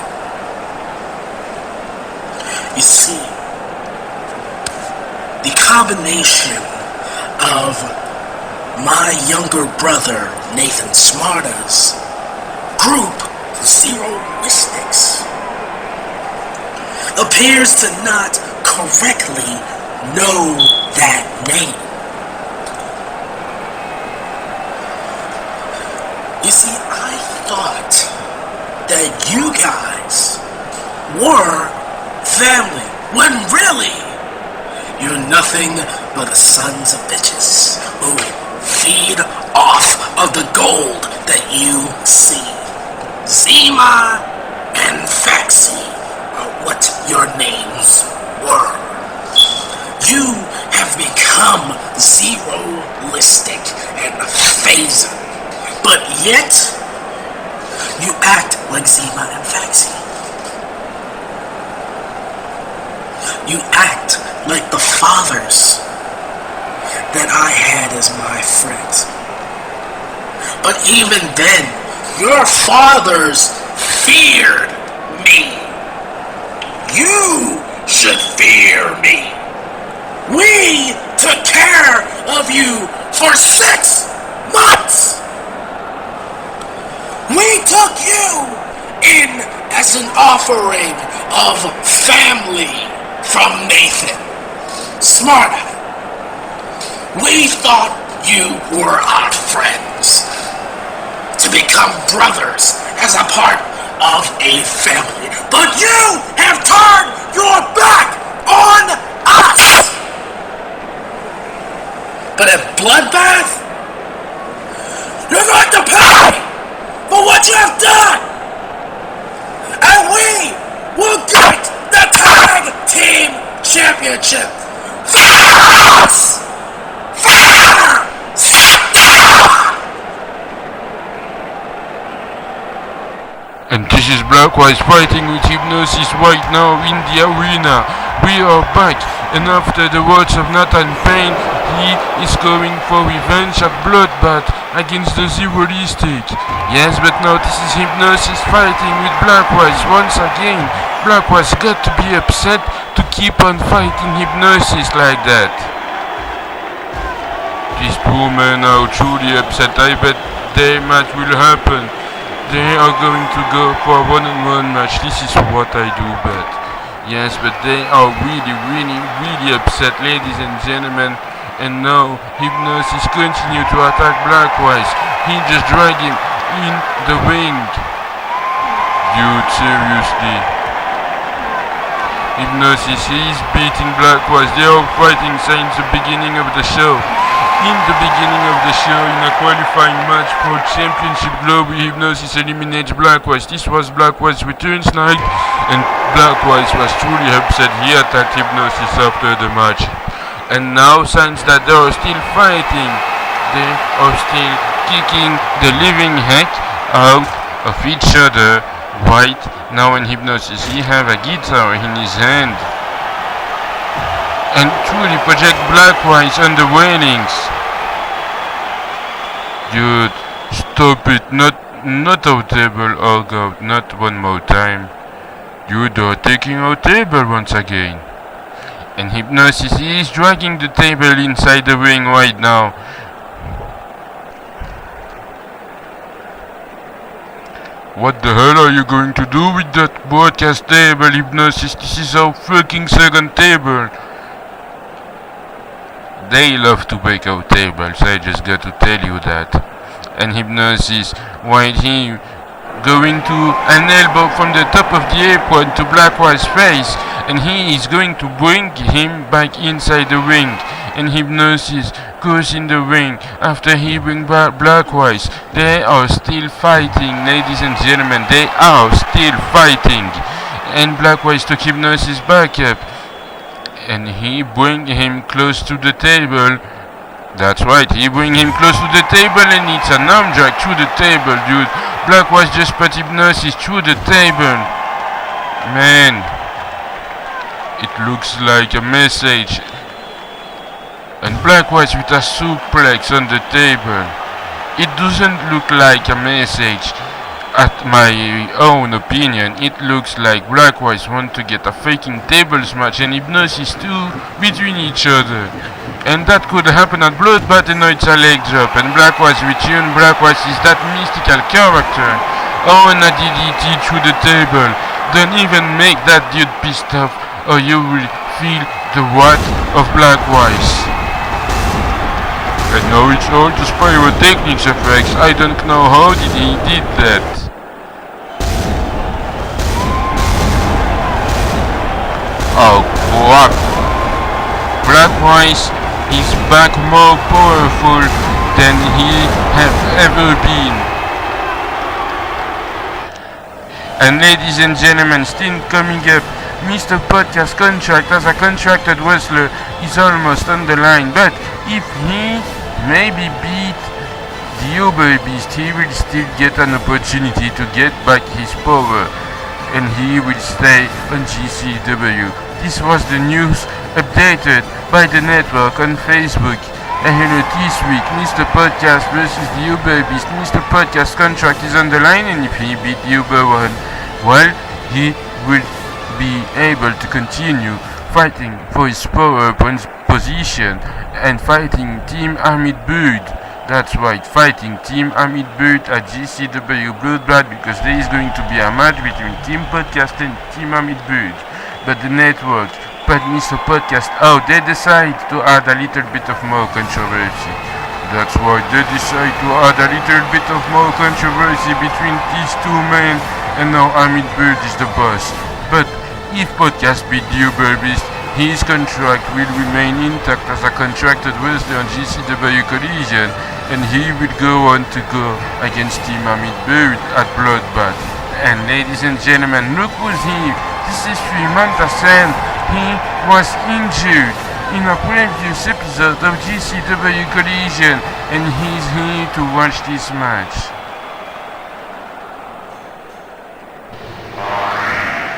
You see, the combination of my younger brother Nathan Smarta's group Zero Mystics appears to not correctly know that name. You see, I thought that you guys were family, when really you're nothing but the sons of bitches who feed off of the gold that you see. Zima and Faxi are what your names were. You have become Zero-listic and Phaser, but yet you act like Zima and Faxi. You act like the fathers that I had as my friends. But even then, your fathers feared me. You should fear me. We took care of you for 6 months. We took you in as an offering of family from Nathan Smarta. We thought you were our friends, to become brothers as a part of a family. But you have turned your back on us! But at Bloodbath, you're going to pay for what you have done! And we will get the Tag Team Championship! Fire! And this is Blackwise fighting with Hypnosis right now in the arena. We are back, and after the words of Nathan Payne, he is going for revenge at Bloodbath against the Zero-listic. Yes, but now this is Hypnosis fighting with Blackwise once again. Blackwise got to be upset to keep on fighting Hypnosis like that. These poor men are truly upset. I bet their match will happen. They are going to go for a one-on-one match. This is what I do bet. Yes, but they are really upset, ladies and gentlemen. And now Hypnosis continue to attack Blackwise. He just dragged him in the ring. Dude, seriously. Hypnosis is beating Blackwise. They are fighting since the beginning of the show. In the beginning of the show, in a qualifying match for Championship Glory, Hypnosis eliminates Blackwise. This was Blackwise returns night, and Blackwise was truly upset. He attacked Hypnosis after the match. And now, since that they are still fighting, they are still kicking the living heck out of each other right now in Hypnosis. He have a guitar in his hand and truly project Blackwise on the railings. Dude, stop it, not our table, oh god, not one more time. Dude, they are taking our table once again. And Hypnosis is dragging the table inside the ring right now. What the hell are you going to do with that broadcast table, Hypnosis? This is our fucking second table. They love to break our tables, I just got to tell you that. And Hypnosis, right here, going to an elbow from the top of the apron to Blackwise's face, and he is going to bring him back inside the ring. And Hypnosis goes in the ring after he brings back Blackwise. They are still fighting, ladies and gentlemen, they are still fighting. And Blackwise took Hypnosis back up, and he bring him close to the table, That's right, he bring him close to the table and it's an arm drag through the table, dude. Black was just put hypnosis through the table. Man, it looks like a message. And Black was with a suplex on the table. It doesn't look like a message. At my own opinion, it looks like Blackwise want to get a faking tables match and hypnosis too between each other. And that could happen at Bloodbath and now it's a leg drop and Blackwise return. Blackwise is that mystical character. Oh, and a DDT through the table. Don't even make that dude pissed off or you will feel the wrath of Blackwise. And now it's all just pyrotechnics effects. I don't know how he did that. Oh crap! Blackwise is back more powerful than he have ever been. And ladies and gentlemen, still coming up, Mr. Podcast contract as a contracted wrestler is almost on the line, but if he maybe beat the Uber Beast, he will still get an opportunity to get back his power and he will stay on GCW. This was the news updated by the network on Facebook. And this week, Mr. Podcast versus the Uber Beast. Mr. Podcast contract is on the line and if he beat the Uber one, well, he will be able to continue fighting for his power position and fighting Team Armid Bird. That's right, fighting Team Armid Bird at GCW Bloodbath because there is going to be a match between Team Podcast and Team Armid Bird. But the network put Mr. Podcast out. They decide to add a little bit of more controversy. That's why they decide to add a little bit of more controversy between these two men and now Armid Bird is the boss. But if Podcast beat the Uber Beast, his contract will remain intact as a contracted wrestler on GCW Collision and he will go on to go against Team Armid Bird at Bloodbath. And ladies and gentlemen, look who's here. This is Freeman Sen. He was injured in a previous episode of GCW Collision and he's here to watch this match.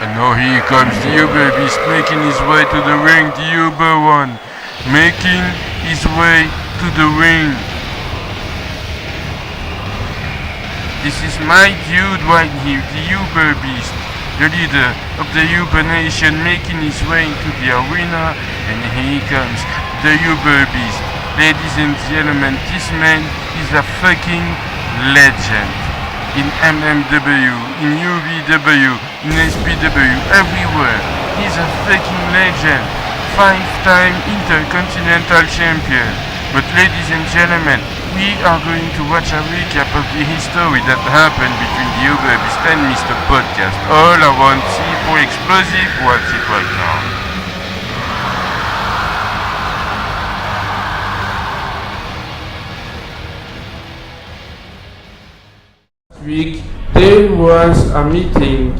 And now here comes the Uber Beast making his way to the ring, the Uber one making his way to the ring. This is my dude right here, the Uber Beast, the leader of the Uber Nation making his way into the arena. And here comes the Uber Beast. Ladies and gentlemen, this man is a fucking legend. In MMW, in UVW, in SPW, everywhere. He's a fucking legend. 5-time Intercontinental Champion. But ladies and gentlemen, we are going to watch a recap of the history that happened between the Uber Beast and Mr. Podcast. All around C4 Explosive, watch it right now. Week, there was a meeting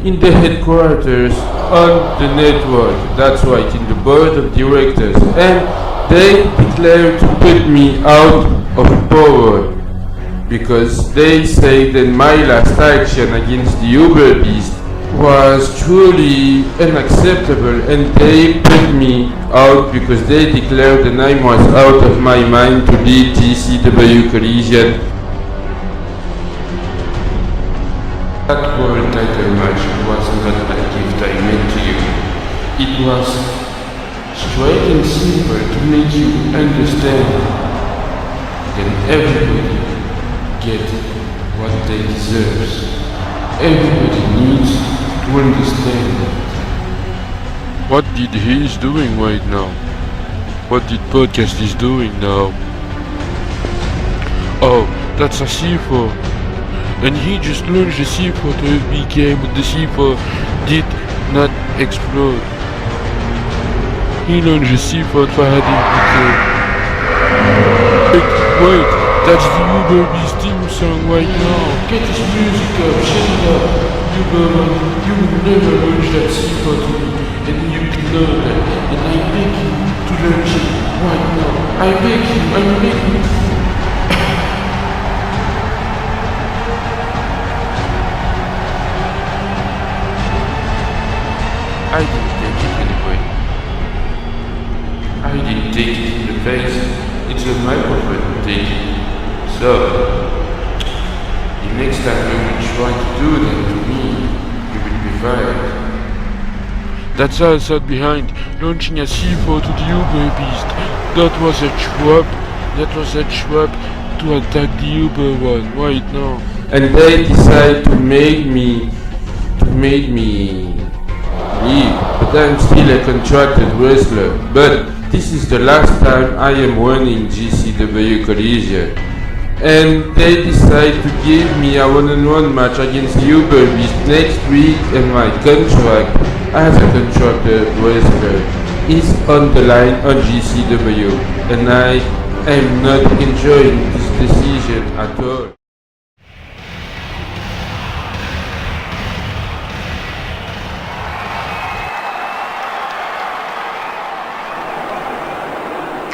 in the headquarters on the network, that's right, in the board of directors, and they declared to put me out of power because they say that my last action against the Uber Beast was truly unacceptable and they put me out because they declared that I was out of my mind to lead GCW Collision. That world title match was not a gift I made to you. It was straight and simple to make you understand. Then everybody get what they deserve. Everybody needs to understand. What did he is doing right now? What did Podcast is doing now? Oh, that's a C4. And he just launched the C4 to FBK, but the C4 did not explode. He launched the C4 to FBK. Wait, that's the Uber Beast theme song right now. Get this music up, shut it up. Uber, you will never launch that C4 to me, and you can know that. And I beg you to launch it right now. I beg you. I didn't take it anyway. I didn't take it in the face. It's the microphone who take it. So, the next time you will try to do that to me, you will be fired. That's outside behind, launching a C4 to the Uber beast. That was a trap to attack the Uber one. Right now. And they decide to make me leave, but I'm still a contracted wrestler. But this is the last time I am running GCW Collision. And they decide to give me a one-on-one match against the Uber Beast next week, and my contract as a contracted wrestler is on the line on GCW, and I am not enjoying this decision at all.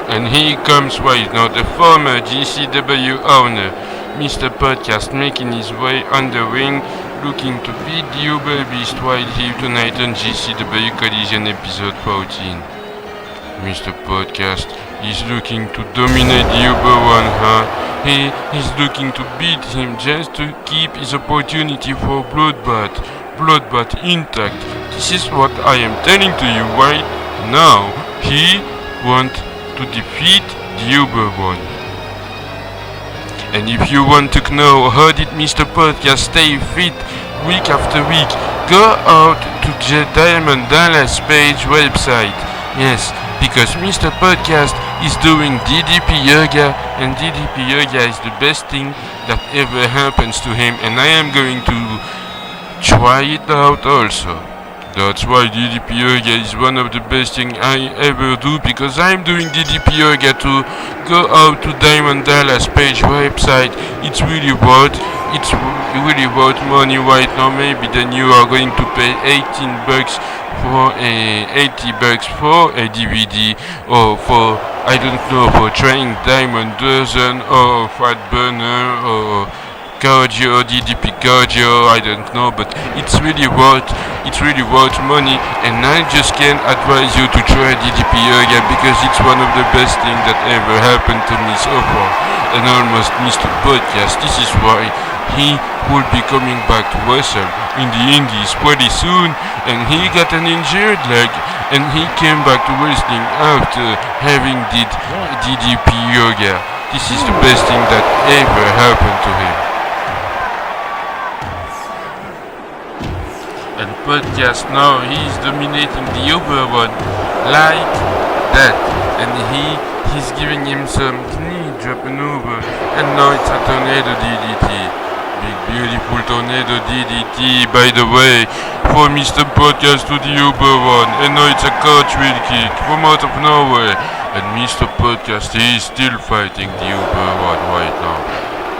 And here comes right now the former GCW owner, Mr. Podcast, making his way on the ring, looking to beat the Uber Beast right here tonight on GCW Collision episode 14. Mr. Podcast is looking to dominate the Uber one, huh? He is looking to beat him just to keep his opportunity for Bloodbath intact. This is what I am telling to you right now. He wants to defeat the Uber one. And if you want to know how did Mr. Podcast stay fit week after week, go out to the Diamond Dallas page website. Yes, because Mr. Podcast is doing DDP Yoga, and DDP Yoga is the best thing that ever happens to him, and I am going to try it out also. That's why DDP Yoga is one of the best things I ever do, because I'm doing DDP Yoga to go out to Diamond Dallas page website. It's really worth money right now. Maybe then you are going to pay $80 for a DVD, or for, I don't know, for trying Diamond Dozen or Fat Burner or cardio, DDP cardio, I don't know, but it's really worth money, and I just can advise you to try DDP Yoga, because it's one of the best things that ever happened to me so far, and almost missed the podcast. This is why he will be coming back to wrestle in the Indies pretty soon, and he got an injured leg, and he came back to wrestling after having did DDP Yoga. This is the best thing that ever happened to him. And Podcast now, he's dominating the Uber one like that, and he's giving him some knee drop maneuver, and now it's a tornado DDT, big beautiful tornado DDT, by the way, for Mr. Podcast to the Uber one, and now it's a cartwheel kick from out of nowhere, and Mr. Podcast, he is still fighting the Uber one right now.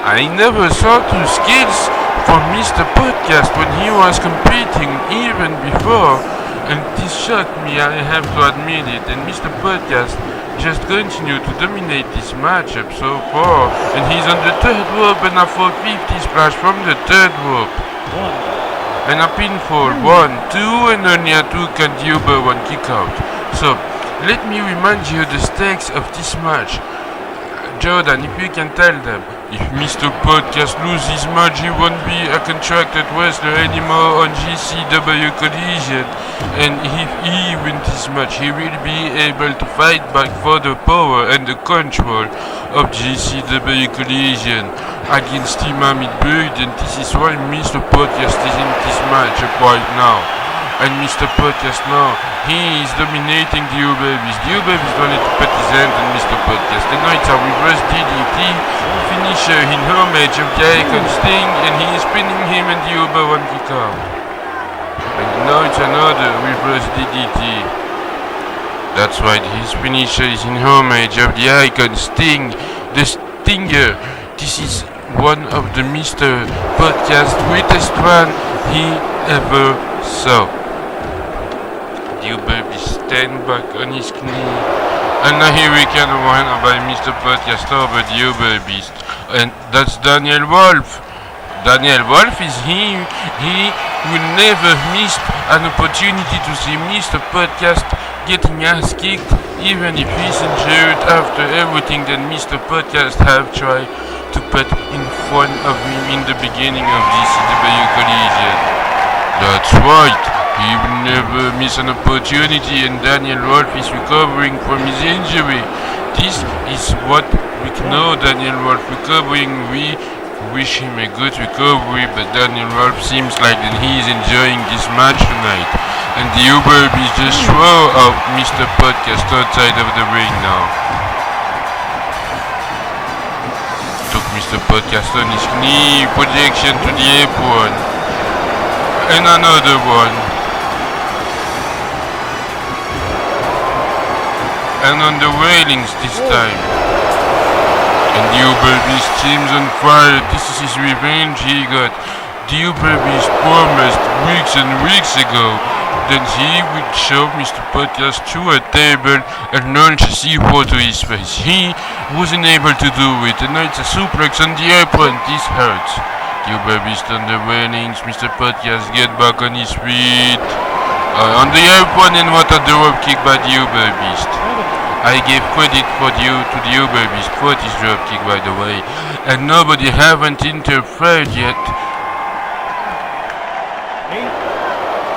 I never saw two skills from Mr. Podcast when he was competing even before, and this shocked me, I have to admit it, and Mr. Podcast just continued to dominate this matchup so far, and he's on the third rope and a 450 splash from the third rope. And a pinfall, 1, 2, and only a 2 can the Uber one kick out. So, let me remind you the stakes of this match. Jordan, if you can tell them, if Mr. Podcast loses his match, he won't be a contracted wrestler anymore on GCW Collision. And if he wins this match, he will be able to fight back for the power and the control of GCW Collision against Team Midbury. And this is why Mr. Podcast is in this matchup right now. And Mr. Podcast now, he is dominating the Uber Beast. The Uber Beast wanted to put his hand on Mr. Podcast. And now it's a reverse DDT finisher in homage of the Icon Sting, and he is pinning him and the Uber one kick out. And now it's another reverse DDT. That's right, his finisher is in homage of the Icon Sting, the Stinger. This is one of the Mr. Podcast greatest one he ever saw. The Uber Beast stand back on his knee, And a hurricane winner by Mr. Podcast over the Uber Beast. And that's Daniel Wolf. Daniel Wolf is he will never miss an opportunity to see Mr. Podcast getting ass kicked, even if he's injured after everything that Mr. Podcast have tried to put in front of him in the beginning of GCW collision. That's right, he will never miss an opportunity, and Daniel Wolf is recovering from his injury. This is what we know Daniel Wolf recovering. We wish him a good recovery, but Daniel Wolf seems like that he is enjoying this match tonight. And the Uber Beast just throw out Mr. Podcast outside of the ring now. Took Mr. Podcast on his knee, projection to the apron. And another one. And on the railings this time. And the Uber Beast seems on fire. This is his revenge he got. The Uber Beast promised weeks and weeks ago that he would shove Mr. Podcast through a table and launch a C4 to his face. He wasn't able to do it, and now it's a suplex on the apron. This hurts. The Uber Beast on the railings. Mr. Podcast get back on his feet. On the apron, and what a drop kick by the Uber Beast. I gave credit to the Uber Beast for this drop kick, by the way, and nobody haven't interfered yet.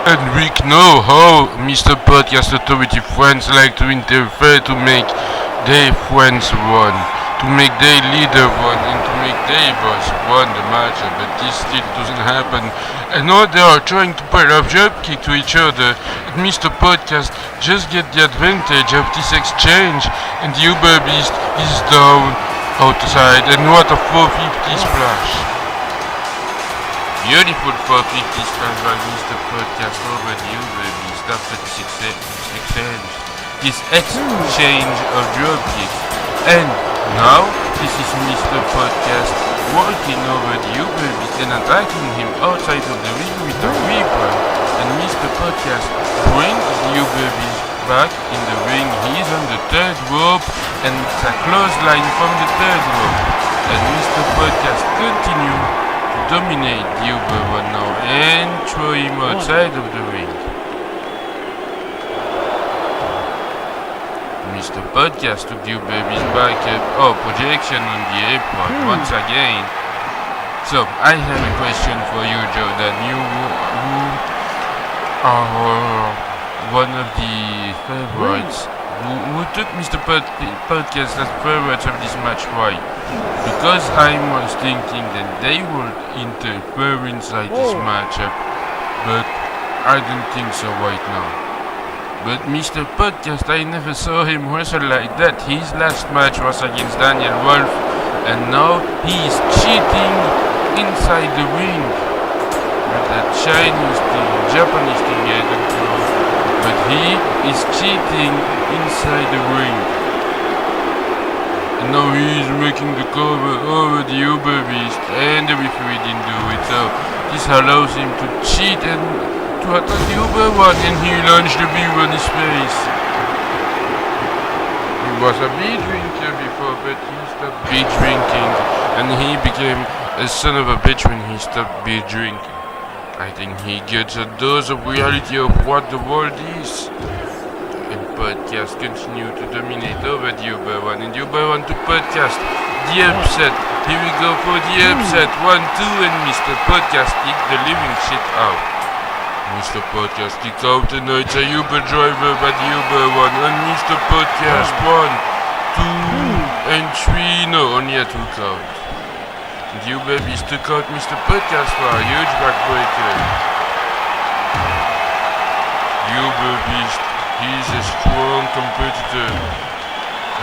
And we know how Mr. Podcast authority friends like to interfere to make their friends run, to make their leader run, and to make their boss run the match, but this still doesn't happen. And now they are trying to pull off drop kick to each other. And Mr. Podcast just get the advantage of this exchange, and the Uber Beast is down outside, and what a 450 splash. Beautiful 450 splash by Mr. Podcast over the Uber Beast after this exchange of drop kicks. And now this is Mr. Podcast walking over the Uber Beast and attacking him outside of the ring with a Reaper. And Mr. Podcast brings the Uber Beast back in the ring. He is on the third rope, and it's a clothesline from the third rope. And Mr. Podcast continues to dominate the Uber one now and throw him outside of the ring. Mr. Podcast took the Uber Beast back up. Oh, projection on the apron once again. So, I have a question for you, Jordan. You are one of the favorites. Who took Mr. Podcast as favorites of this match? Why? Because I was thinking that they would interfere inside this matchup, but I don't think so right now. But Mr. Podcast, I never saw him wrestle like that. His last match was against Daniel Wolf, and now he is cheating inside the ring with that Chinese thing, Japanese thing, I don't know. But he is cheating inside the ring. And now he is making the cover over the Uber Beast, and the referee didn't do it. So this allows him to cheat and to attack the Uber one, and he launched the beer on his face. He was a beer drinker before, but he stopped beer drinking, and he became a son of a bitch when he stopped beer drinking. I think he gets a dose of reality of what the world is. And Podcast continue to dominate over the Uber one, and the Uber one to Podcast. The upset. Here we go for the upset. 1-2, and Mr. Podcast kicked the living shit out. Mr. Podcast kicked out, and now it's a Uber driver by the Uber one, and Mr. Podcast 1, 2, and 3. No, only a 2 count. The Uber Beast took out Mr. Podcast for a huge backbreaker. The Uber Beast, he's a strong competitor.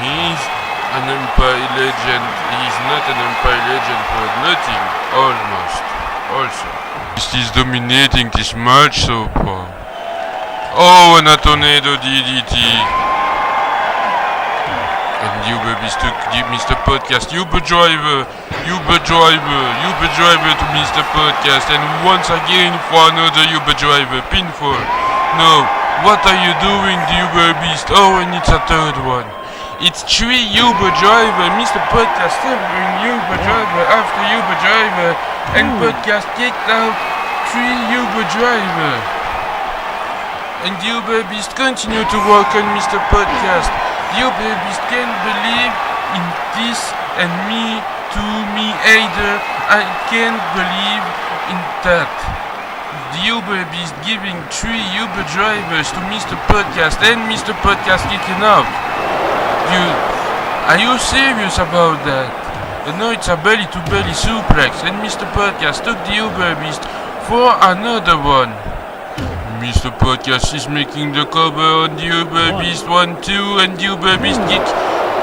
He's an Mpire legend. He's not an Mpire legend for nothing, almost. Also, he's dominating this match so far. Oh, and a tornado DDT. And the Uber Beast took Mr. Podcast. Uber driver to Mr. Podcast. And once again for another Uber driver. Pinfall. No, what are you doing, the Uber Beast? Oh, and it's a third one. It's 3 Uber driver. Mr. Podcast covering Uber driver after Uber driver. And Podcast kicked out 3 Uber driver. And the Uber Beast continue to work on Mr. Podcast. The Uber Beast can't believe in this and me either. I can't believe in that. The Uber Beast giving 3 Uber drivers to Mr. Podcast and Mr. Podcast kicking out. Are you serious about that? No, it's a belly-to-belly suplex and Mr. Podcast took the Uber Beast for another one. Mr. Podcast is making the cover on the Uber Beast 1-2 and the Uber Beast kick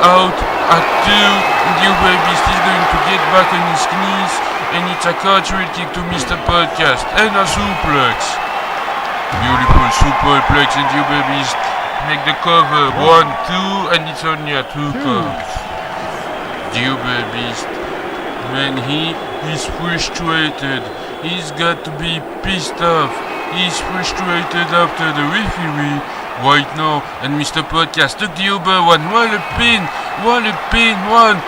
out at 2 and the Uber Beast is going to get back on his knees and it's a cartwheel kick to Mr. Podcast and a suplex. Beautiful superplex and the Uber Beast make the cover 1-2 and it's only a 2 count. The Uber Beast, when he is frustrated, he's got to be pissed off. He's frustrated after the referee right now and Mr. Podcast took the Uber one. What a pin, 1-2.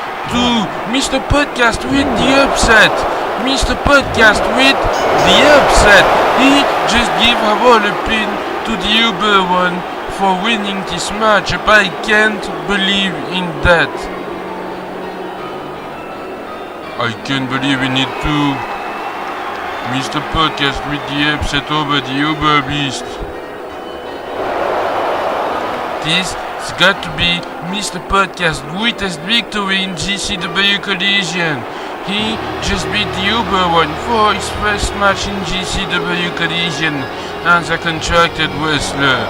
Mr. Podcast with the upset. Mr. Podcast with the upset. He just gave a pin to the Uber one for winning this matchup. I can't believe in that. I can't believe in it too. Mr. Podcast with the upset over the Uber Beast. This has got to be Mr. Podcast's greatest victory in GCW Collision. He just beat the Uber one for his first match in GCW Collision as a contracted wrestler.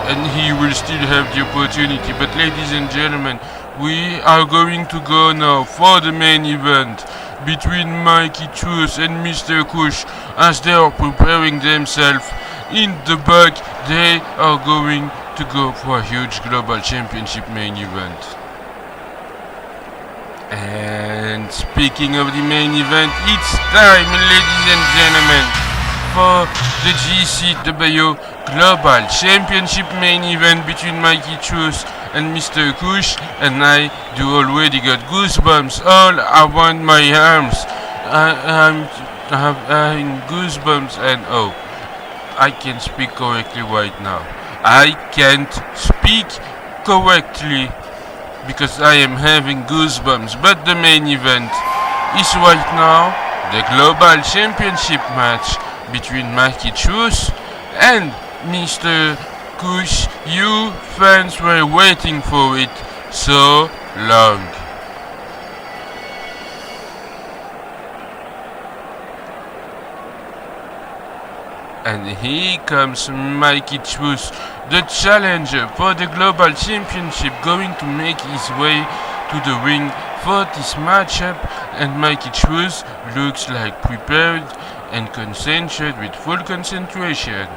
And he will still have the opportunity. But ladies and gentlemen, we are going to go now for the main event between Mikey Truth and Mr. Kush as they are preparing themselves. In the back, they are going to go for a huge global championship main event. And speaking of the main event, it's time, ladies and gentlemen, for the GCW Global Championship main event between Mikey Truth and Mr. Kush, and I do already got goosebumps all around my arms. I'm having goosebumps and I can't speak correctly right now. I can't speak correctly because I am having goosebumps. But the main event is right now the Global Championship match between Mikey Truth and Mr. Kush. You fans were waiting for it so long. And here comes Mikey Truth, the challenger for the Global Championship, going to make his way to the ring for this matchup. And Mikey Truth looks like prepared and concentrated with full concentration.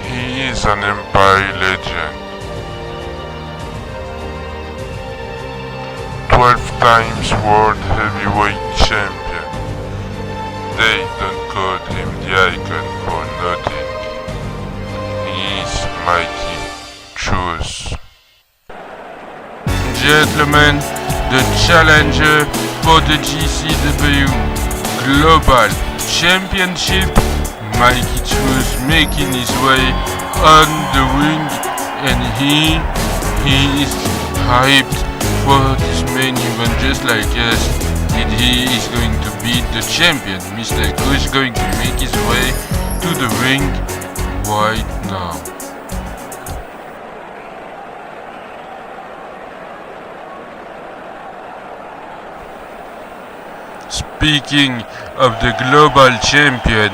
He is an Mpire legend. 12 times World Heavyweight Champion. They don't call him the Icon for nothing. He is Mikey Truth. Gentlemen, the challenger for the GCW Global Championship, Mikey Truth, making his way on the ring, and he is hyped for this main event just like us. And he is going to beat the champion. Mr. Kush is going to make his way to the ring right now. Speaking of the global champion,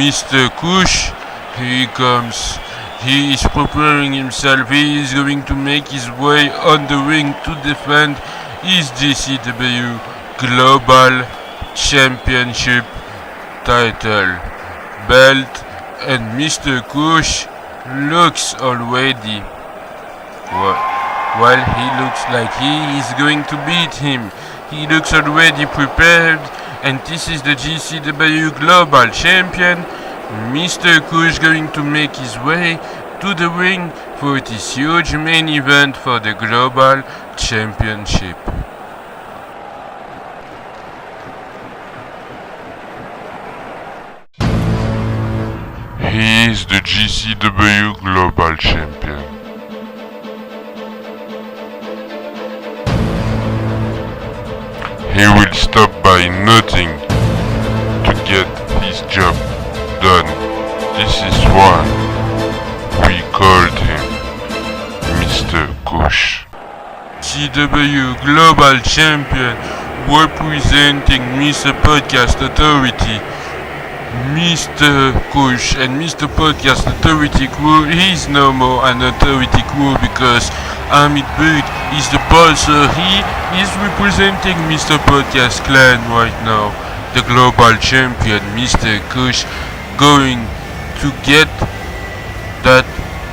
Mr. Kush, here he comes. He is preparing himself. He is going to make his way on the ring to defend his GCW Global Championship title belt. And Mr. Kush looks already, he looks like he is going to beat him. He looks already prepared and this is the GCW Global Champion. Mr. Kush going to make his way to the ring for this huge main event for the Global Championship. He is the GCW Global Champion. He will stop by nothing to get his job done. This is why we called him Mr. Kush. GCW Global Champion representing Mr. Podcast Authority. Mr. Kush and Mr. Podcast Authority Crew is no more an authority crew because Amit Bud is the boss, so he is representing Mr. Podcast Clan right now. The Global Champion, Mr. Kush, going to get that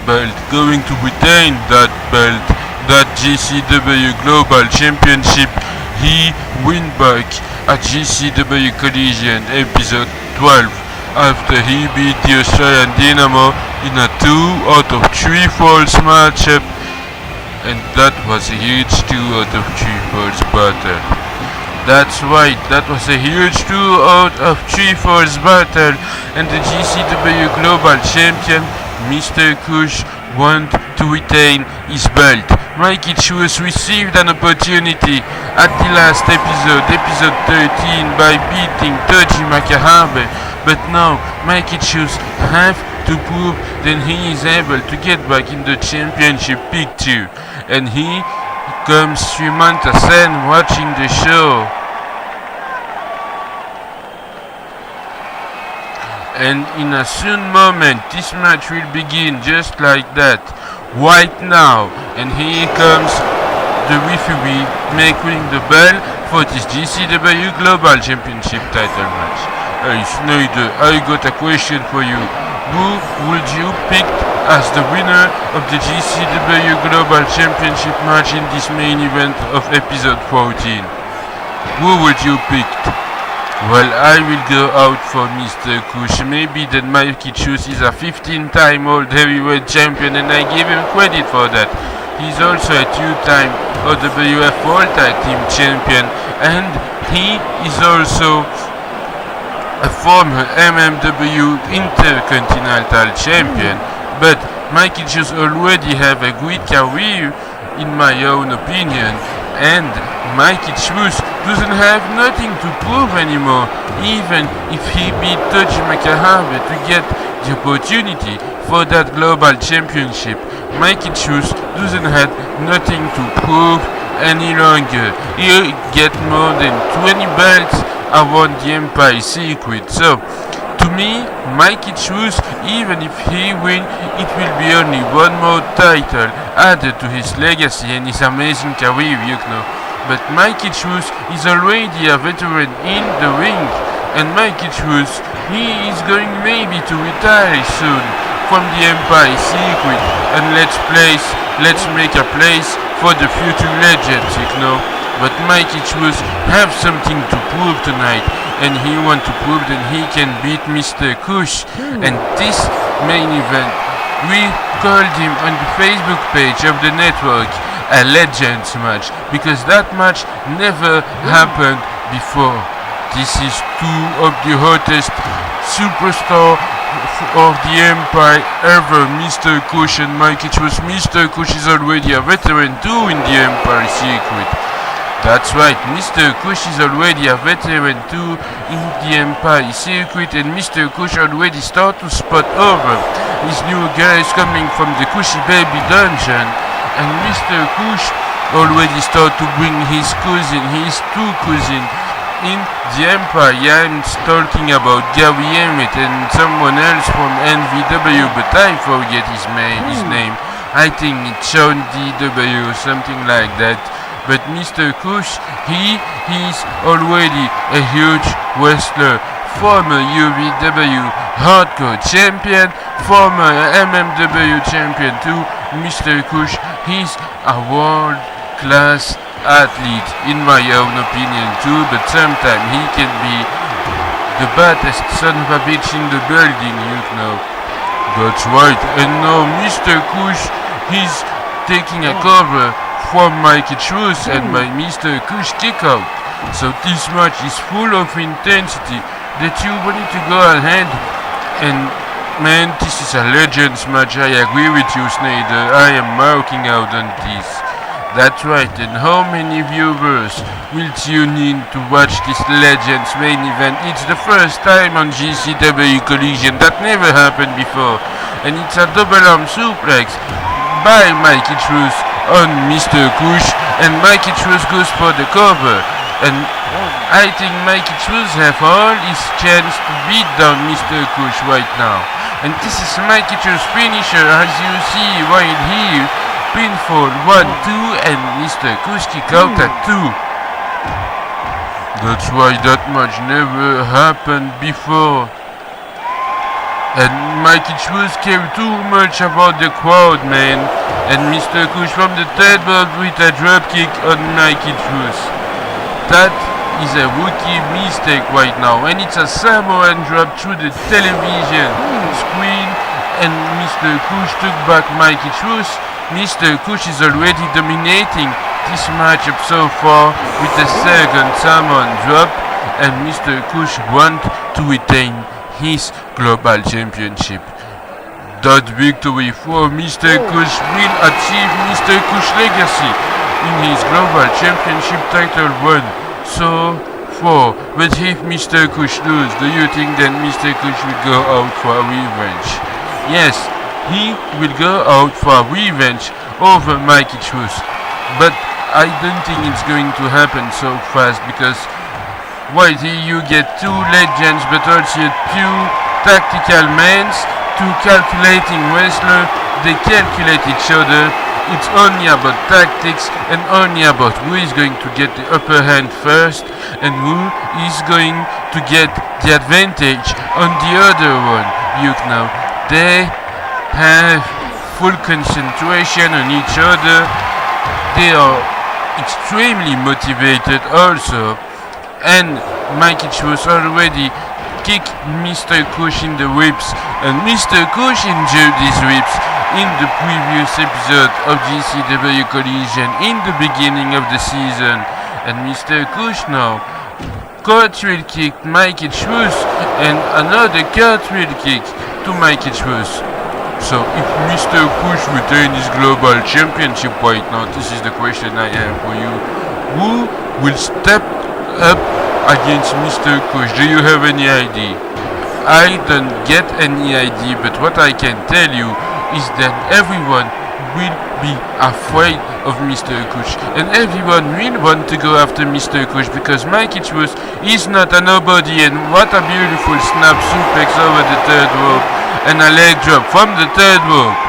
belt, going to retain that belt, that GCW Global Championship. He win back at GCW Collision episode 12 after he beat the Australian Dynamo in a 2 out of 3 falls matchup, and that was a huge 2 out of 3 falls battle. That's right, that was a huge 2 out of 3 falls battle, and the GCW Global Champion Mr. Kush want to retain his belt. Mikey Chus received an opportunity at the last episode 13, by beating Toji Makahabe, but now Mikey Chus have to prove that he is able to get back in the championship picture, and he comes Samantha Sen watching the show. And in a soon moment this match will begin just like that, right now, and here comes the referee making the bell for this GCW Global Championship title match. Hey Snyder, I got a question for you. Who would you pick as the winner of the GCW Global Championship match in this main event of episode 14? Who would you pick? Well, I will go out for Mr. Kush. Maybe that Mikey Chus is a 15-time old heavyweight champion, and I give him credit for that. He's also a 2-time OWF World Tag Team champion, and he is also a former MMW Intercontinental champion. But Mikey Chus already have a great career, in my own opinion, and Mikey Chus doesn't have nothing to prove anymore, even if he beat Toji Makahabe to get the opportunity for that global championship. Mikey Chus doesn't have nothing to prove any longer. He get more than 20 belts around the Empire circuit. So, to me, Mikey Chus, even if he win, it will be only one more title added to his legacy and his amazing career, you know. But Mikey Chus is already a veteran in the ring, and Mikey Chus, he is going maybe to retire soon from the Empire circuit, and let's make a place for the future legends, you know. But Mikey Chus have something to prove tonight, and he want to prove that he can beat Mr. Kush. And this main event, we called him on the Facebook page of the network a Legends match, because that match never happened before. This is two of the hottest superstars of the Empire ever, Mr. Kush and Mikey Chus. Mr. Kush is already a veteran too in the Empire circuit. That's right, Mr. Kush is already a veteran too in the Empire circuit, and Mr. Kush already start to spot over his new guys coming from the Kushi Baby dungeon, and Mr. Kush already start to bring his two cousin in the Empire. Yeah, I'm talking about Gary Emmett and someone else from NVW, but I forget his name. I think it's Sean DW, something like that. But Mr. Kush, he is already a huge wrestler, former UVW Hardcore champion, former MMW champion too. Mr. Kush, he's a world-class athlete, in my own opinion too, but sometimes he can be the baddest son of a bitch in the building, you know. That's right, and now Mr. Kush, he's taking a cover from Mikey Truth and my Mr. Kush kick out. So this match is full of intensity that you wanted to go ahead and man, this is a Legends match. I agree with you, Snyder. I am marking out on this. That's right, and how many viewers will tune in to watch this Legends main event? It's the first time on GCW Collision. That never happened before. And it's a double arm suplex by Mikey Truth on Mr. Kush, and Mikey Truth goes for the cover. And I think Mikey Truth have all his chance to beat down Mr. Kush right now. And this is Mikey Truth's finisher, as you see right here. Pinfall 1, 2, and Mr. Kush kick out at 2. That's why that match never happened before. And Mikey Truth cared too much about the crowd, man. And Mr. Kush from the table with a dropkick on Mikey Truth. That is a rookie mistake right now, and it's a Samoan drop through the television screen, and Mr. Kush took back Mikey Truth. Mr. Kush is already dominating this matchup so far with the second Samoan drop, and Mr. Kush wants to retain his global championship. That victory for Mr. Kush will achieve Mr. Kush legacy in his global championship title run so far. But if Mr. Kush loses, do you think that Mr. Kush will go out for a revenge? Yes, he will go out for a revenge over Mikey Truth. But I don't think it's going to happen so fast, because right here you get two legends but also two tactical men, two calculating wrestlers. They calculate each other. It's only about tactics and only about who is going to get the upper hand first and who is going to get the advantage on the other one. You know, they have full concentration on each other. They are extremely motivated also, and Mikey Truth already kicked Mr. Kush in the ribs, and Mr. Kush injured his ribs in the previous episode of GCW Collision in the beginning of the season. And Mr. Kush now cartwheel kicked Mikey Truth and another cartwheel kick to Mikey Truth. So if Mr. Kush retains his global championship right now, this is the question I have for you. Who will step up against Mr. Kush? Do you have any idea? I don't get any idea, but what I can tell you is that everyone will be afraid of Mr. Kush, and everyone will want to go after Mr. Kush, because Mikey Truth is not a nobody. And what a beautiful snap suplex over the third rope and a leg drop from the third rope.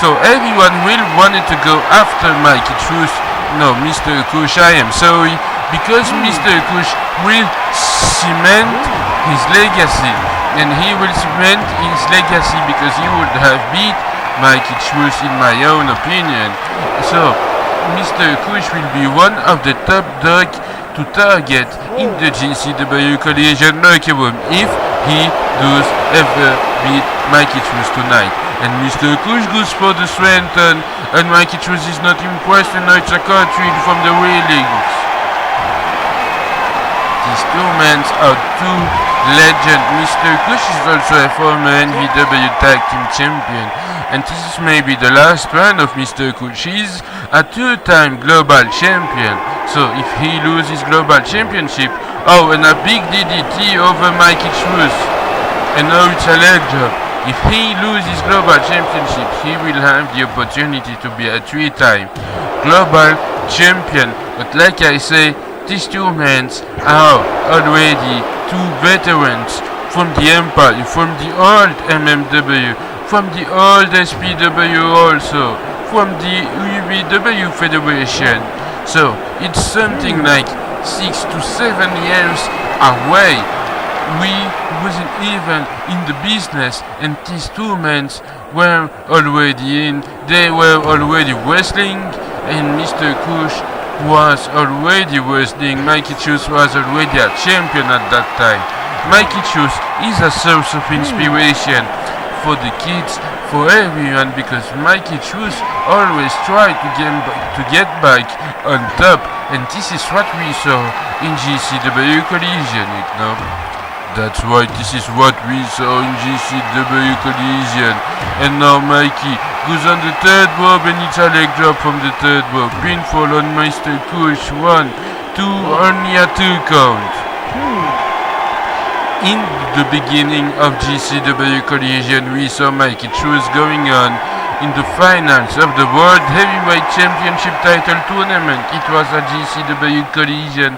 So everyone will want to go after Mikey Truth. No, Mr. Kush, I am sorry, because Mr. Kush will cement his legacy, and he will cement his legacy because he would have beat Mikey Truth in my own opinion. So Mr. Kush will be one of the top dog to target in the GCW Collision locker room if he does ever beat Mikey Truth tonight. And Mr. Kush goes for the Swanton, and Mikey Truth is not impressed, and now it's a cartwheel from the railings. These two men are two legends. Mr. Kush is also a former NVW Tag Team Champion, and this is maybe the last run of Mr. Kush. He's a two-time global champion, so if he loses global championship, and a big DDT over Mikey Truth, and now it's a leg drop. If he loses global championship, he will have the opportunity to be a three-time global champion. But like I say, these two men are already two veterans from the Empire, from the old MMW, from the old SPW also, from the UBW Federation. So it's something like 6 to 7 years away. We wasn't even in the business, and these two men were already in. They were already wrestling, and Mr. Kush was already wrestling. Mikey Chus was already a champion at that time. Mikey Chus is a source of inspiration for the kids, for everyone, because Mikey Chus always tried to get back on top, and this is what we saw in GCW Collision, you know. That's right, this is what we saw in GCW Collision. And now Mikey goes on the third rope and it's a leg drop from the third rope. Pinfall on Mr. Kush. 1, 2, only a 2 count. In the beginning of GCW Collision, we saw Mikey Chus going on in the finals of the World Heavyweight Championship title tournament. It was a GCW Collision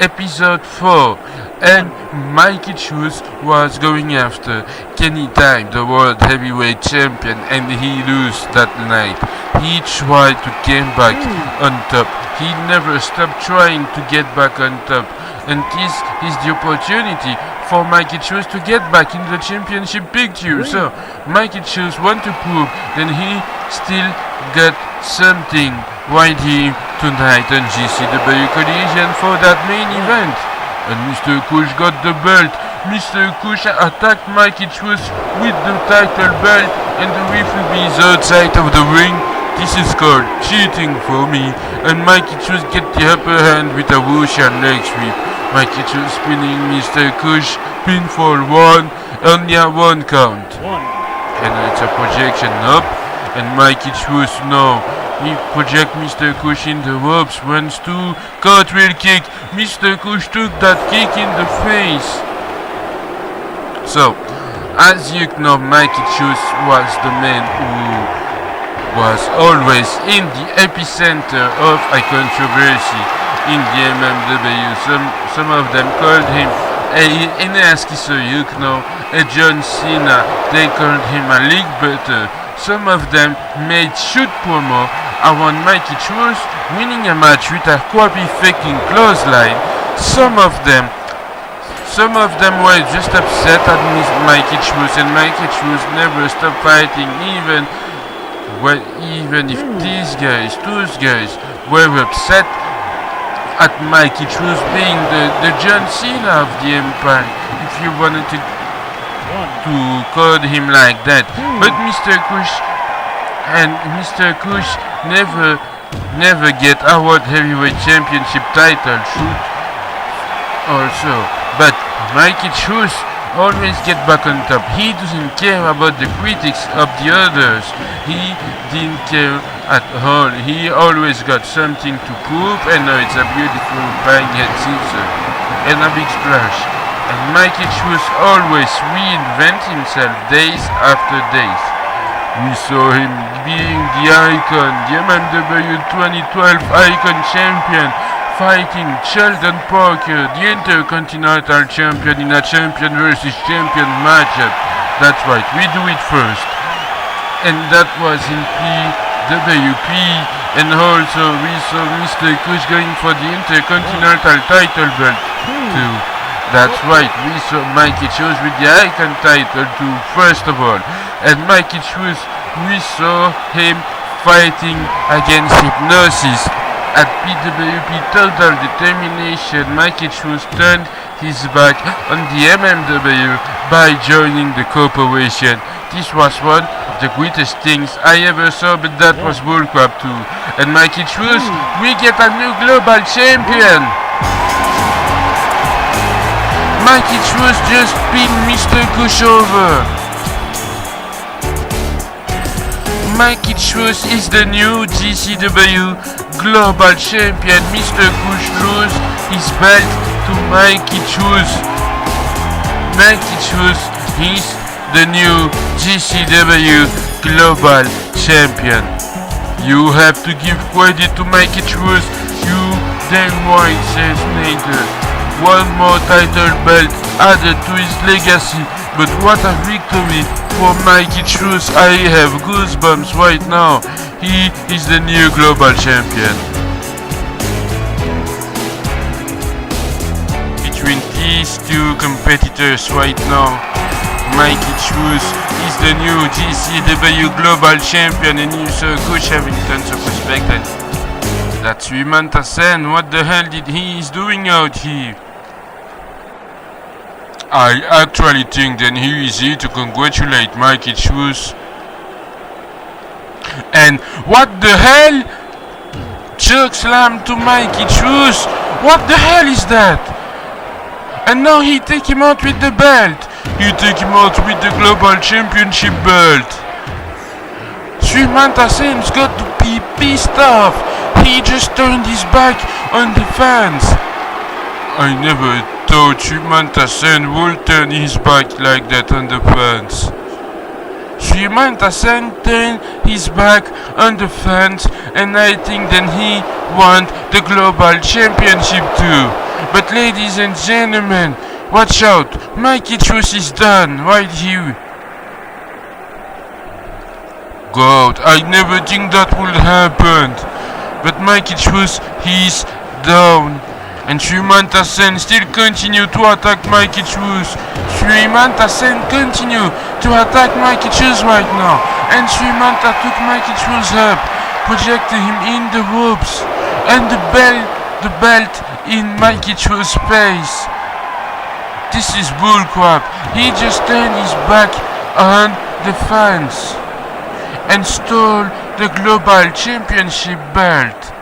episode 4, and Mikey Chus was going after Kenny Time, the World Heavyweight Champion, and he lost that night. He tried to get back on top. He never stopped trying to get back on top, and this is the opportunity for Mikey Chus to get back in the championship picture. So Mikey Chus want to prove that he still got something right here tonight on GCW Collision for that main event. And Mr. Kush got the belt. Mr. Kush attacked Mikey Chus with the title belt, and the referee is outside of the ring. This is called cheating for me, and Mikey Chus get the upper hand with a Russian leg sweep. Mikey Chus spinning Mr. Kush, pinfall 1, only a 1 count. And it's a projection up, and Mikey Chus now, he project Mr. Kush in the ropes, runs 2, cartwheel kick. Mr. Kush took that kick in the face. So, as you know, Mikey Chus was the man who was always in the epicenter of a controversy in the MMW. Some of them called him a Nasty Yukno, a John Cena. They called him a league butter. Some of them made shoot promo around Mikey Chus winning a match with a crappy faking clothesline. Some of them were just upset at Mikey Chus, and Mikey Chus never stopped fighting, even if those guys were upset at Mikey Chus being the John Cena of the Empire, if you wanted to call him like that. But Mr. Kush never get a World Heavyweight Championship title shoot also. But Mikey Chus always get back on top. He doesn't care about the critics of the others. He didn't care at all. He always got something to prove, and now it's a beautiful bang head scissor and a big splash. And Mikey Chus always reinvent himself days after days. We saw him being the icon, the MMW 2012 Icon Champion, fighting Sheldon Parker, the Intercontinental Champion, in a champion versus champion matchup. That's right, we do it first. And that was in PWP, and also we saw Mr. Kush going for the Intercontinental title belt too. That's right, we saw Mikey Chus with the Icon title too, first of all. And Mikey Chus, we saw him fighting against Hypnosis. At PWP Total Determination, Mikey Chus turned his back on the MMW by joining the corporation. This was one of the greatest things I ever saw, but that was bullcrap too. And Mikey Chus, we get a new global champion! Mikey Chus just pinned Mr. Kush over. Mikey Chus is the new GCW Global Champion. Mr. Kush loses his belt to Mikey Chus. Mikey Chus is the new GCW Global Champion. You have to give credit to Mikey Chus. You damn right, says Nathan. One more title belt added to his legacy, but what a victory for Mikey Chus. I have goosebumps right now. He is the new global champion. Between these two competitors right now, Mikey Chus is the new GCW global champion, and you saw Kush having tons of respect. That's Manta-san. What the hell did he is doing out here? I actually think that he is here to congratulate Mikey Chus. And what the hell? Choke slam to Mikey Chus. What the hell is that? And now he take him out with the belt. He take him out with the Global Championship belt. Manta-san's got to be pissed off. He just turned his back on the fans. I never thought Manta-san would turn his back like that on the fans. Manta-san turned his back on the fans, and I think that he won the Global Championship too. But ladies and gentlemen, watch out, Mikey Chus is done right here. God, I never think that would happen. But Mikey Chus, he's down. And Manta-san still continue to attack Mikey Chus. Manta-san continue to attack Mikey Chus right now. And Manta took Mikey Chus up, projected him in the ropes, and the belt in Mikey Chus' face. This is bullcrap. He just turned his back on the fans and stole the Global Championship belt.